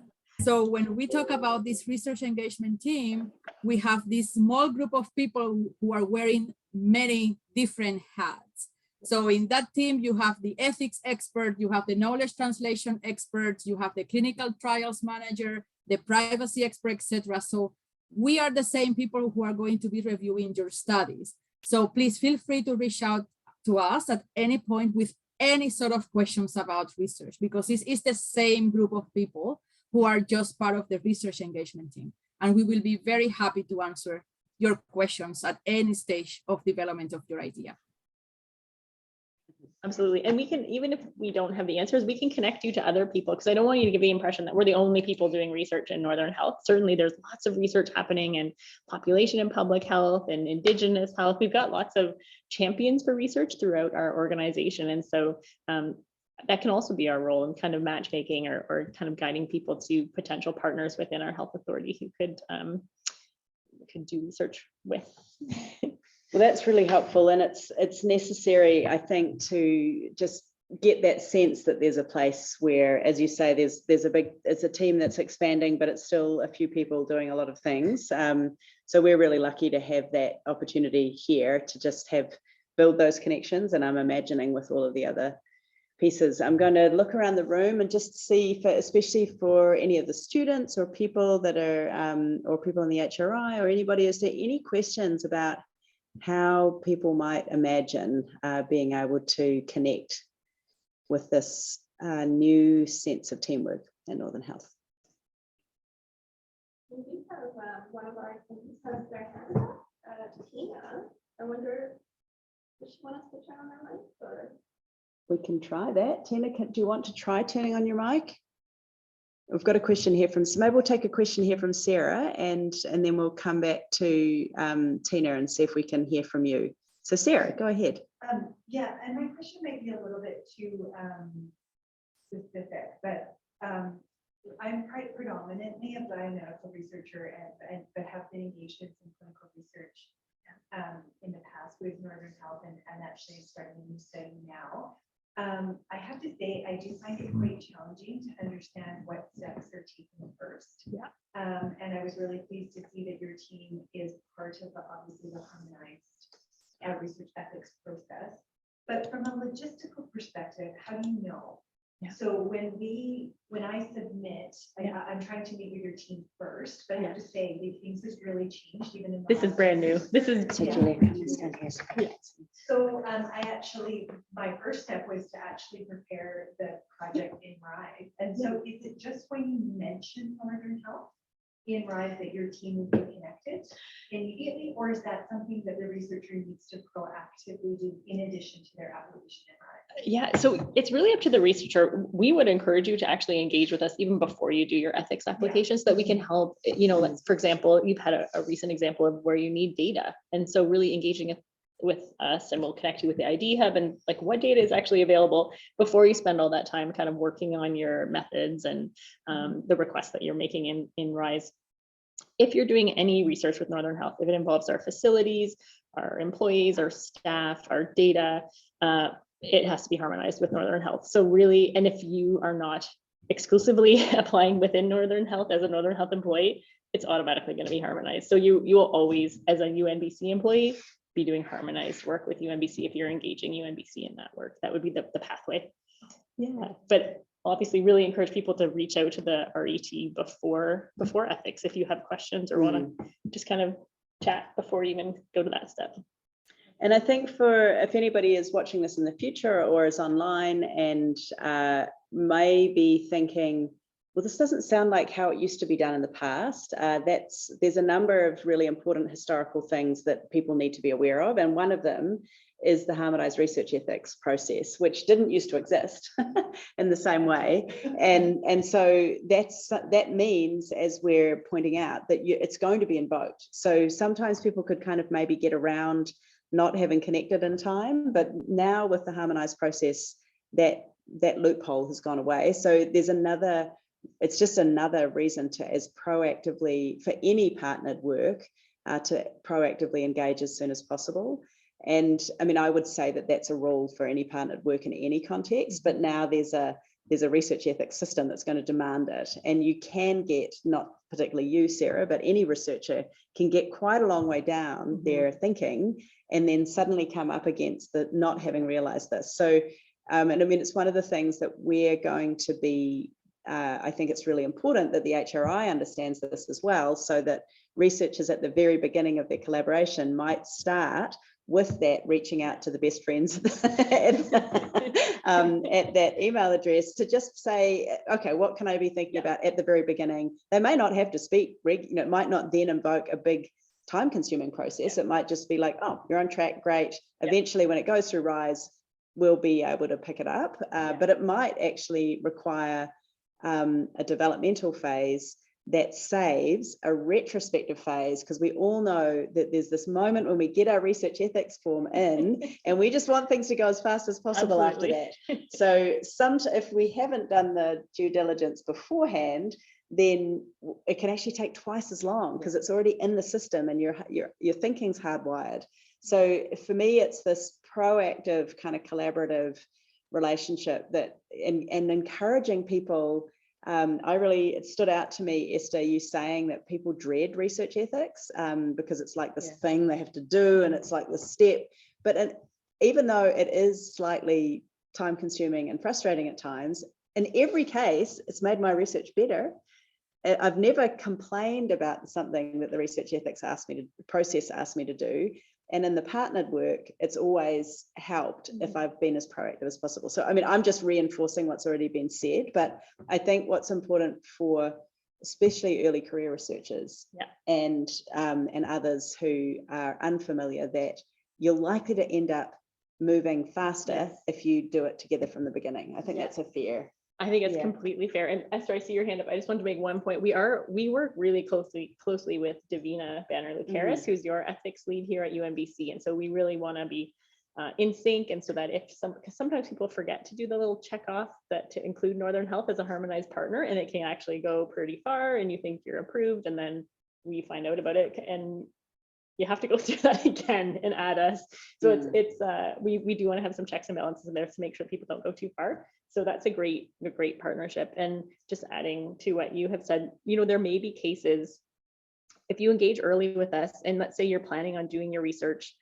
Speaker 6: So when we talk about this research engagement team, we have this small group of people who are wearing many different hats. So in that team, you have the ethics expert, you have the knowledge translation expert, you have the clinical trials manager, the privacy expert, etc. So we are the same people who are going to be reviewing your studies. So please feel free to reach out to us at any point with any sort of questions about research, because this is the same group of people who are just part of the research engagement team. And we will be very happy to answer your questions at any stage of development of your idea.
Speaker 3: Absolutely. And we can, even if we don't have the answers, we can connect you to other people, because I don't want you to give the impression that we're the only people doing research in Northern Health. Certainly there's lots of research happening in population and public health and Indigenous health. We've got lots of champions for research throughout our organization. And so that can also be our role in kind of matchmaking or kind of guiding people to potential partners within our health authority who could do research with.
Speaker 1: Well, that's really helpful, and it's necessary, I think, to just get that sense that there's a place where, as you say, it's a team that's expanding, but it's still a few people doing a lot of things. So we're really lucky to have that opportunity here to just build those connections, and I'm imagining with all of the other pieces. I'm going to look around the room and just see, especially for any of the students or people that are, or people in the HRI or anybody, is there any questions about how people might imagine being able to connect with this new sense of teamwork in Northern Health?
Speaker 5: We do have one of our attendees has their hand up, Fnha. I wonder, does she want us to turn on her mic, or?
Speaker 1: We can try that. Tina, do you want to try turning on your mic? We've got a question here from, so maybe we'll take a question here from Sarah, and then we'll come back to Tina and see if we can hear from you. So Sarah, go ahead.
Speaker 8: Yeah, and my question might be a little bit too specific, but I'm quite predominantly a biomedical researcher, but have been engaged in some clinical research in the past with Northern Health, and actually starting a new study now. I have to say, I do find it quite challenging to understand what steps are taken first.
Speaker 3: Yeah.
Speaker 8: And I was really pleased to see that your team is part of obviously the Harmonized research ethics process. But from a logistical perspective, how do you know?
Speaker 3: Yeah.
Speaker 8: So when I submit, I'm trying to meet with your team first, but I have to say, things has really changed even in the
Speaker 3: This is brand new. This is
Speaker 8: So my first step was to actually prepare the project in RISE. And so is it just when you mention Northern Health in RISE that your team will be connected immediately, or is that something that the researcher needs to proactively do in addition to their application in RISE?
Speaker 3: Yeah, so it's really up to the researcher. We would encourage you to actually engage with us even before you do your ethics application, so that we can help, for example, you've had a recent example of where you need data. And so really engaging with us, and we'll connect you with the ID Hub and like what data is actually available before you spend all that time kind of working on your methods and the requests that you're making in RISE. If you're doing any research with Northern Health, if it involves our facilities, our employees, our staff, our data, it has to be harmonized with Northern Health. So really, and if you are not exclusively applying within Northern Health as a Northern Health employee, it's automatically going to be harmonized. So you will always, as a UNBC employee, be doing harmonized work with UNBC if you're engaging UNBC in that work. That would be the pathway. Yeah, but obviously really encourage people to reach out to the RET before ethics if you have questions or want to just kind of chat before you even go to that step.
Speaker 1: And I think if anybody is watching this in the future or is online and may be thinking, well, this doesn't sound like how it used to be done in the past. There's a number of really important historical things that people need to be aware of. And one of them is the Harmonized research ethics process, which didn't used to exist in the same way. And so that means, as we're pointing out, that it's going to be invoked. So sometimes people could kind of maybe get around not having connected in time. But now with the harmonized process, that loophole has gone away. So there's it's just another reason to, as proactively, for any partnered work, to proactively engage as soon as possible. And I mean, I would say that that's a rule for any partnered work in any context, but now there's a research ethics system that's going to demand it. And you can get, not particularly you, Sarah, but any researcher can get quite a long way down their thinking and then suddenly come up against the not having realized this. So, and I mean, it's one of the things that we're going to be, I think it's really important that the HRI understands this as well, so that researchers at the very beginning of their collaboration might start with that, reaching out to the best friends at that email address to just say, okay, what can I be thinking about at the very beginning? They may not have to speak, it might not then invoke a big time-consuming process. It might just be like, oh, you're on track, great. Eventually, when it goes through RISE, we'll be able to pick it up. But it might actually require a developmental phase that saves a retrospective phase, because we all know that there's this moment when we get our research ethics form in and we just want things to go as fast as possible after that. So if we haven't done the due diligence beforehand, then it can actually take twice as long because it's already in the system and your thinking's hardwired. So for me, it's this proactive kind of collaborative relationship that and encouraging people. It stood out to me, Esther, you saying that people dread research ethics because it's like this thing they have to do and it's like this step. But even though it is slightly time consuming and frustrating at times, in every case, it's made my research better. I've never complained about something that the research ethics process asked me to do. And in the partnered work, it's always helped if I've been as proactive as possible. So, I mean, I'm just reinforcing what's already been said, but I think what's important for especially early career researchers and others who are unfamiliar, that you're likely to end up moving faster if you do it together from the beginning. I think that's a fair.
Speaker 3: I think it's completely fair. And Esther, I see your hand up. I just wanted to make one point. We work really closely with Davina Banner-Lucaris, who's your ethics lead here at UMBC. And so we really want to be in sync. And so that because sometimes people forget to do the little check off that to include Northern Health as a harmonized partner, and it can actually go pretty far and you think you're approved and then we find out about it and you have to go through that again and add us. So we do want to have some checks and balances in there to make sure people don't go too far. So that's a great partnership. And just adding to what you have said, there may be cases, if you engage early with us, and let's say you're planning on doing your research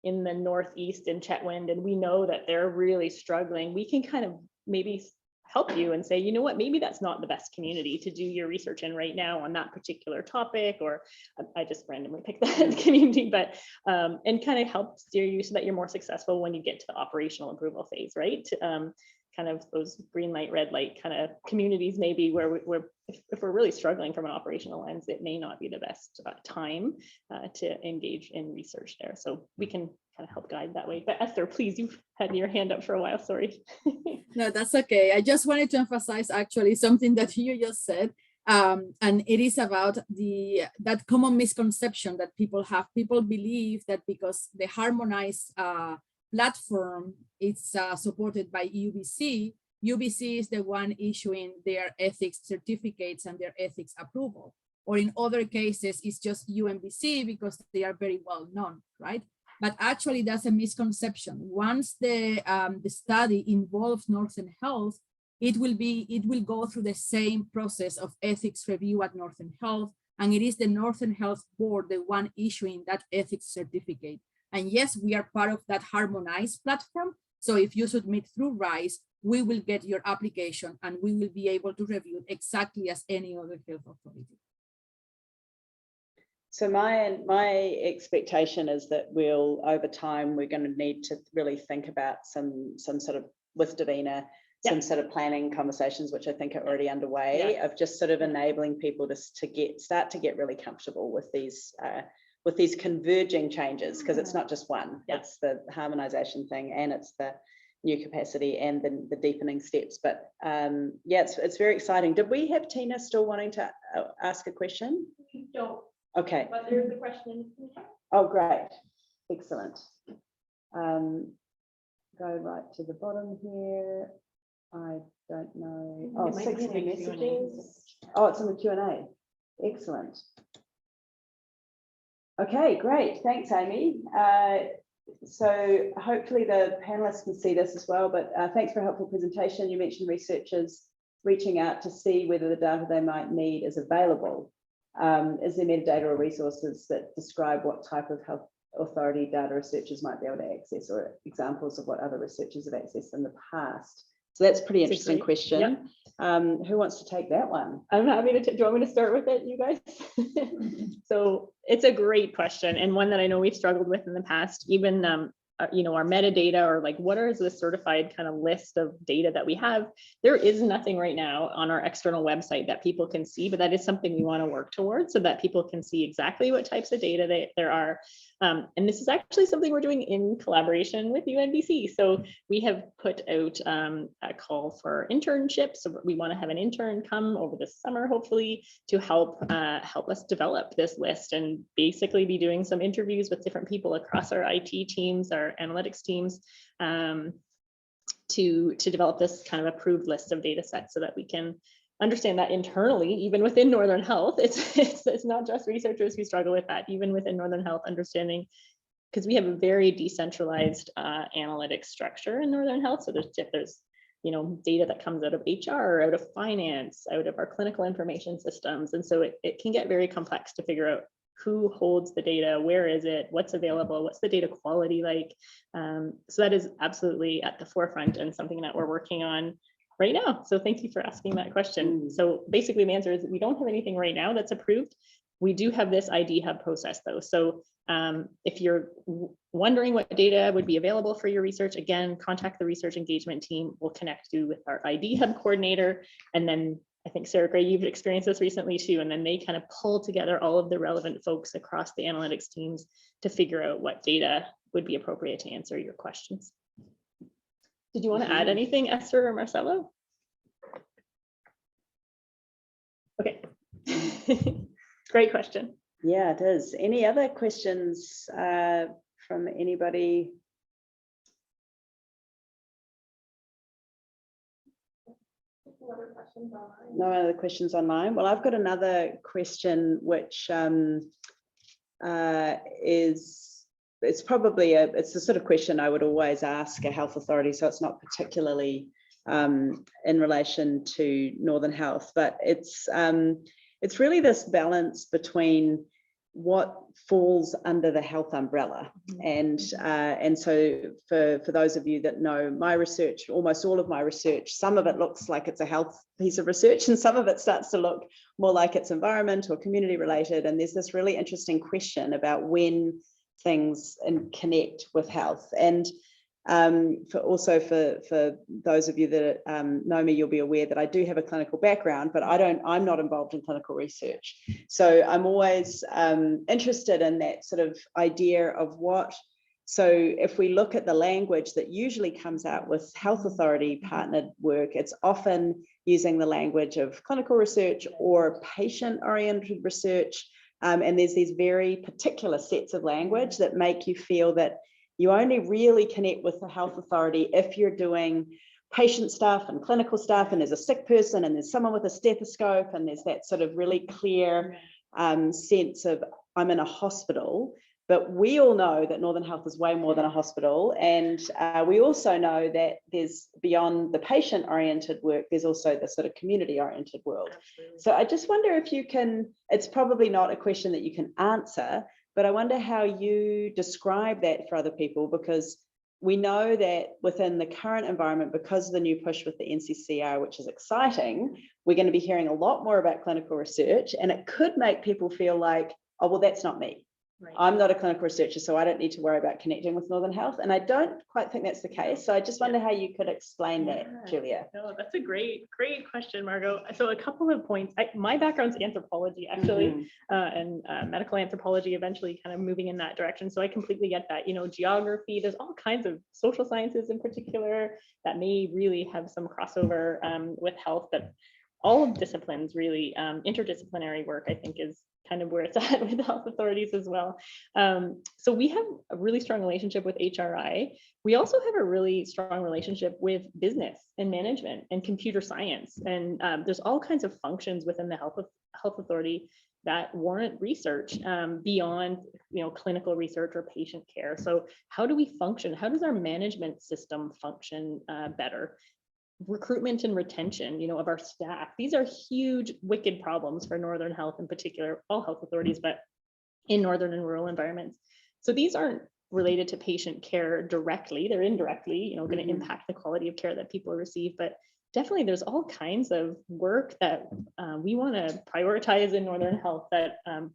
Speaker 3: in the Northeast in Chetwynd, and we know that they're really struggling, we can kind of maybe help you and say, you know what, maybe that's not the best community to do your research in right now on that particular topic, or I just randomly picked that community, but and kind of help steer you so that you're more successful when you get to the operational approval phase, right? Kind of those green light, red light kind of communities, maybe where if we're really struggling from an operational lens, it may not be the best time to engage in research there. So we can kind of help guide that way. But Esther, please, you've had your hand up for a while, sorry.
Speaker 6: No, that's okay. I just wanted to emphasize actually something that you just said. And it is about that common misconception that people have. People believe that because the harmonized platform is supported by UBC is the one issuing their ethics certificates and their ethics approval. Or in other cases, it's just UMBC because they are very well known, right? But actually that's a misconception. Once the study involves Northern Health, it will go through the same process of ethics review at Northern Health. And it is the Northern Health Board, the one issuing that ethics certificate. And yes, we are part of that harmonized platform. So if you submit through RISE, we will get your application and we will be able to review it exactly as any other health authority.
Speaker 1: So my expectation is that over time, we're going to need to really think about some sort of, with Davina, some sort of planning conversations, which I think are already underway, of just sort of enabling people to start to get really comfortable with these converging changes, because it's not just one. It's the harmonization thing, and it's the new capacity and the deepening steps. But it's very exciting. Did we have Tina still wanting to ask a question?
Speaker 5: We don't.
Speaker 1: Okay.
Speaker 5: But there's a question in here.
Speaker 1: Oh, great. Excellent. Go right to the bottom here. I don't know. Oh,
Speaker 3: It might be
Speaker 1: 60
Speaker 3: in the Q&A.
Speaker 1: messages. Oh, it's in the Q&A. Excellent. Okay, great. Thanks, Amy. So hopefully the panelists can see this as well, but thanks for a helpful presentation. You mentioned researchers reaching out to see whether the data they might need is available. Is there metadata or resources that describe what type of health authority data researchers might be able to access, or examples of what other researchers have accessed in the past? So that's a pretty interesting question. Yep. Who wants to take that one?
Speaker 3: I'm happy to. Do you want me to start with it, you guys? So it's a great question, and one that I know we've struggled with in the past. Even you know, our metadata, or like what is the certified kind of list of data that we have? There is nothing right now on our external website that people can see, but that is something we want to work towards so that people can see exactly what types of data there are. And this is actually something we're doing in collaboration with UNBC. So we have put out a call for internships. So we want to have an intern come over the summer, hopefully, to help us develop this list and basically be doing some interviews with different people across our IT teams, our analytics teams, to develop this kind of approved list of data sets so that we can understand that internally, even within Northern Health. It's not just researchers who struggle with that, even within Northern Health, understanding, because we have a very decentralized analytics structure in Northern Health. So there's you know, data that comes out of HR, or out of finance, out of our clinical information systems. And so it can get very complex to figure out who holds the data, where is it, what's available, what's the data quality like. So that is absolutely at the forefront and something that we're working on right now. So thank you for asking that question. So basically the answer is we don't have anything right now that's approved. We do have this ID Hub process though. So if you're wondering what data would be available for your research, again, contact the research engagement team. We'll connect you with our ID Hub coordinator. And then I think Sarah Gray, you've experienced this recently too. And then they kind of pull together all of the relevant folks across the analytics teams to figure out what data would be appropriate to answer your questions. Did you want to add anything, Esther or Marcelo? Okay. Great question.
Speaker 1: Yeah, it is. Any other questions from anybody?
Speaker 5: Other questions online?
Speaker 1: No other questions online. Well, I've got another question, which it's probably it's the sort of question I would always ask a health authority, so it's not particularly in relation to Northern Health, but it's really this balance between what falls under the health umbrella. And so for those of you that know my research, almost all of my research, some of it looks like it's a health piece of research and some of it starts to look more like it's environment or community related. And there's this really interesting question about when things connect with health. And for those of you that know me, you'll be aware that I do have a clinical background, but I'm not involved in clinical research. So I'm always interested in that sort of idea of what, so if we look at the language that usually comes out with health authority partnered work, it's often using the language of clinical research or patient-oriented research. And there's these very particular sets of language that make you feel that you only really connect with the health authority if you're doing patient stuff and clinical stuff, and there's a sick person and there's someone with a stethoscope, and there's that sort of really clear sense of I'm in a hospital. But we all know that Northern Health is way more than a hospital. And we also know that there's beyond the patient-oriented work, there's also the sort of community-oriented world. Absolutely. So I just wonder if you can, it's probably not a question that you can answer, but I wonder how you describe that for other people, because we know that within the current environment, because of the new push with the NCCR, which is exciting, we're going to be hearing a lot more about clinical research, and it could make people feel like, oh, well, that's not me. Right. I'm not a clinical researcher, so I don't need to worry about connecting with Northern Health. And I don't quite think that's the case. So I just wonder how you could explain that, Julia.
Speaker 3: No, that's a great question, Margot. So a couple of points. My background's anthropology, actually, and medical anthropology, eventually kind of moving in that direction. So I completely get that. You know, geography, there's all kinds of social sciences in particular that may really have some crossover with health, that all disciplines really. Interdisciplinary work, I think, is kind of where it's at with the health authorities as well. So we have a really strong relationship with HRI. We also have a really strong relationship with business and management and computer science. And there's all kinds of functions within the health authority that warrant research beyond, clinical research or patient care. So how do we function? How does our management system function better? Recruitment and retention, of our staff. These are huge, wicked problems for Northern Health in particular, all health authorities, but in northern and rural environments. So these aren't related to patient care directly. They're indirectly, going to impact the quality of care that people receive. But definitely there's all kinds of work that we want to prioritize in Northern Health that, a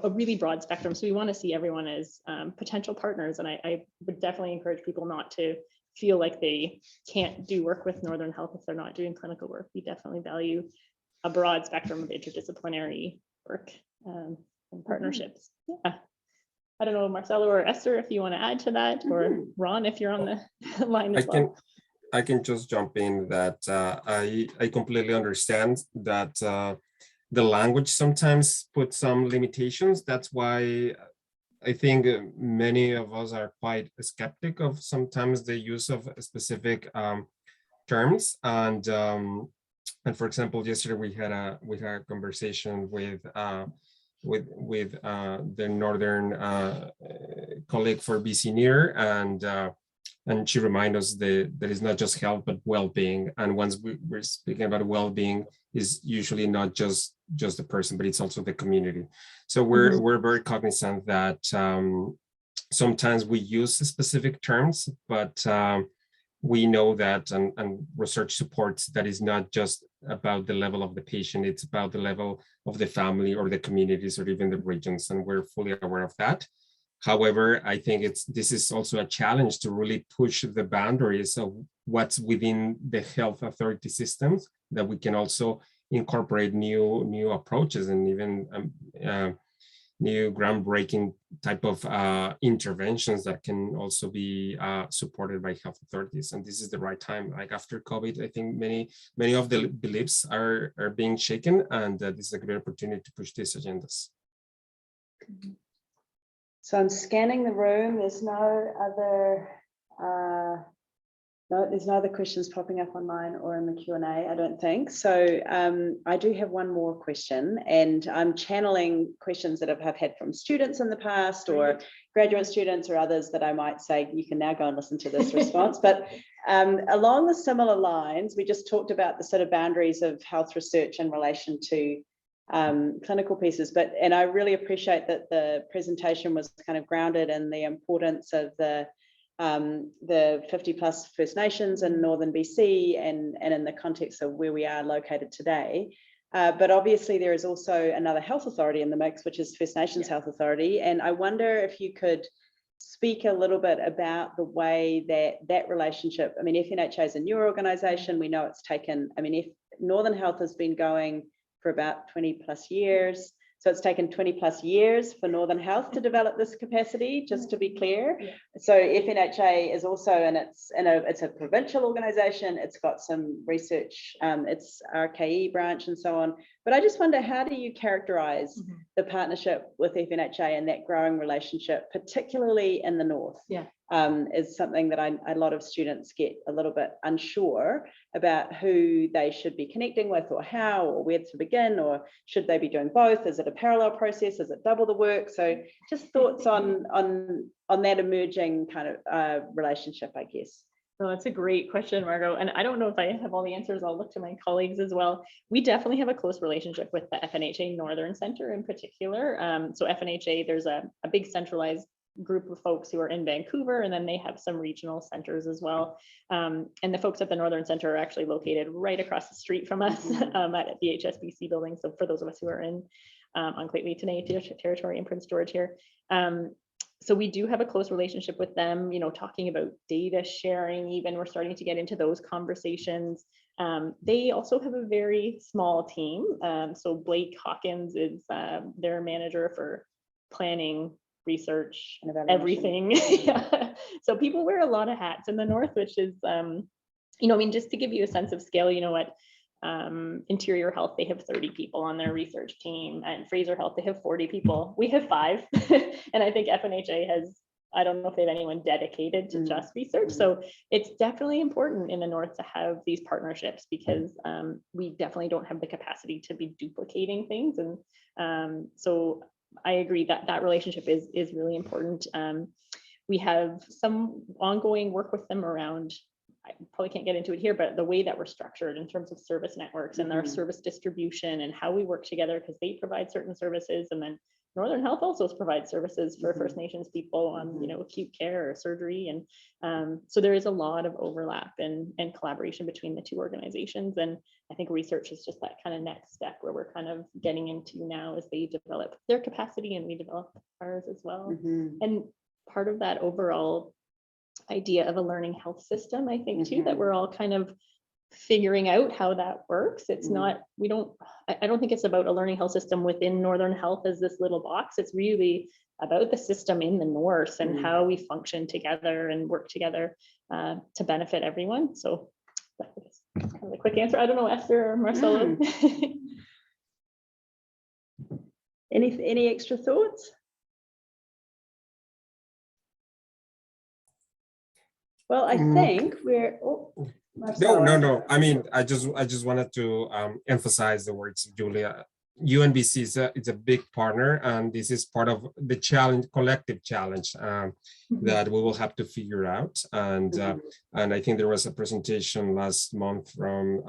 Speaker 3: really broad spectrum. So we want to see everyone as potential partners. And I would definitely encourage people not to feel like they can't do work with Northern Health if they're not doing clinical work. We definitely value a broad spectrum of interdisciplinary work and partnerships. Yeah. I don't know, Marcelo or Esther, if you want to add to that, or Ron, if you're on the line as well.
Speaker 7: I can just jump in that I completely understand that the language sometimes puts some limitations. That's why I think many of us are quite skeptic of sometimes the use of specific terms. And for example, yesterday we had a conversation with the northern colleague for Cihr, and she reminded us that it's not just health but well-being. And once we're speaking about well-being, is usually not just the person, but it's also the community. So we're very cognizant that sometimes we use specific terms, but we know that, and research supports that is not just about the level of the patient, it's about the level of the family or the communities or even the regions, and we're fully aware of that. However, I think this is also a challenge to really push the boundaries of what's within the health authority systems, that we can also incorporate new approaches and even new groundbreaking type of interventions that can also be supported by health authorities. And this is the right time. Like after COVID, I think many of the beliefs are being shaken, and this is a great opportunity to push these agendas.
Speaker 1: So I'm scanning the room. There's no other there's no other questions popping up online or in the Q&A, I don't think. So I do have one more question, and I'm channeling questions that I've had from students in the past or graduate students or others that I might say, you can now go and listen to this response. But along the similar lines, we just talked about the sort of boundaries of health research in relation to clinical pieces, and I really appreciate that the presentation was kind of grounded in the importance of the 50+ First Nations in Northern BC and in the context of where we are located today. But obviously there is also another health authority in the mix, which is First Nations Health Authority. And I wonder if you could speak a little bit about the way that relationship, I mean, Fnha is a newer organization. We know it's taken, I mean, if Northern Health has been going for about 20+ years. So it's taken 20+ years for Northern Health to develop this capacity, just to be clear. Yeah. So Fnha is also, and it's a provincial organization. It's got some research, it's RKE branch and so on. But I just wonder, how do you characterize the partnership with Fnha and that growing relationship, particularly in the North? Yeah. Is something that a lot of students get a little bit unsure about who they should be connecting with, or how, or where to begin, or should they be doing both? Is it a parallel process? Is it double the work? So just thoughts on that emerging kind of relationship, I guess.
Speaker 3: Oh, that's a great question, Margot. And I don't know if I have all the answers. I'll look to my colleagues as well. We definitely have a close relationship with the Fnha Northern Center in particular. So Fnha, there's a big centralized group of folks who are in Vancouver, and then they have some regional centers as well. And the folks at the Northern Center are actually located right across the street from us at the HSBC building. So for those of us who are in on Lheidli territory in Prince George here. So we do have a close relationship with them, talking about data sharing, even we're starting to get into those conversations. They also have a very small team. So Blake Hawkins is their manager for planning, research, everything. Yeah. So people wear a lot of hats in the North, which is, I mean, just to give you a sense of scale, Interior Health, they have 30 people on their research team, and Fraser Health, they have 40 people. We have 5, and I think Fnha has, I don't know if they have anyone dedicated to just research. So it's definitely important in the North to have these partnerships, because we definitely don't have the capacity to be duplicating things. And so I agree that that relationship is really important. We have some ongoing work with them around, I probably can't get into it here, but the way that we're structured in terms of service networks and our service distribution and how we work together, because they provide certain services, and then Northern Health also provides services for First Nations people on, you know, acute care or surgery. And so there is a lot of overlap and collaboration between the two organizations. And I think research is just that kind of next step where we're kind of getting into now as they develop their capacity and we develop ours as well. And part of that overall idea of a learning health system, I think too, that we're all kind of figuring out how that works. It's not, I don't think it's about a learning health system within Northern Health as this little box. It's really about the system in the North and how we function together and work together to benefit everyone. So that's kind of a quick answer. I don't know, Esther or Marcelo.
Speaker 1: Any extra thoughts? Well, I think we're.
Speaker 7: No. I mean, I just wanted to emphasize the words, Julia. UNBC it's a big partner, and this is part of the challenge, collective challenge that we will have to figure out. And I think there was a presentation last month from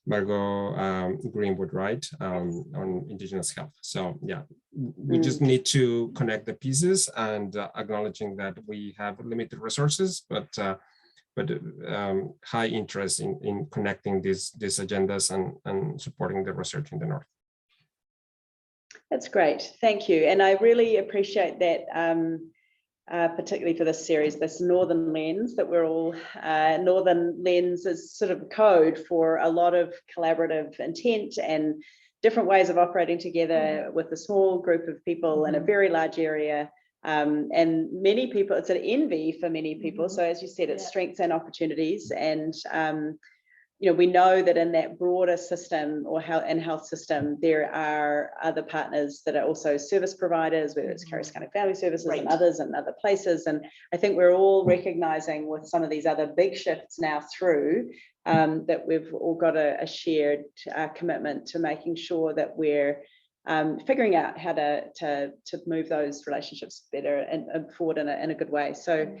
Speaker 7: Margot Greenwood, right, on Indigenous health. So yeah, we just need to connect the pieces and acknowledging that we have limited resources, but high interest in connecting these agendas and supporting the research in the North.
Speaker 1: That's great, thank you. And I really appreciate that, particularly for this series, this Northern lens that we're all, Northern lens is sort of code for a lot of collaborative intent and different ways of operating together with a small group of people in a very large area. And many people, it's an envy for many people. So as you said, it's strengths and opportunities. And you know, we know that in that broader system or health system, there are other partners that are also service providers, whether it's Caris County Family Services and others and other places. And I think we're all recognizing with some of these other big shifts now through that we've all got a shared commitment to making sure that we're figuring out how to move those relationships better and forward in a good way. So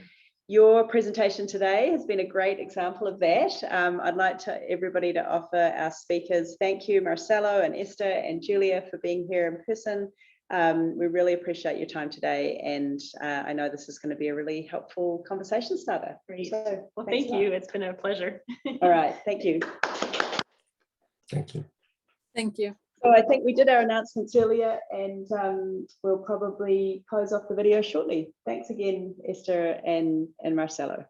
Speaker 1: your presentation today has been a great example of that. I'd like everybody to offer our speakers thank you, Marcelo and Esther and Julia, for being here in person. We really appreciate your time today, and I know this is going to be a really helpful conversation starter.
Speaker 3: Great.
Speaker 1: So,
Speaker 3: well, thank you. It's been a pleasure.
Speaker 1: All right, thank you.
Speaker 7: Thank you.
Speaker 6: Thank you.
Speaker 1: So I think we did our announcements earlier, and we'll probably close off the video shortly. Thanks again, Esther and Marcelo.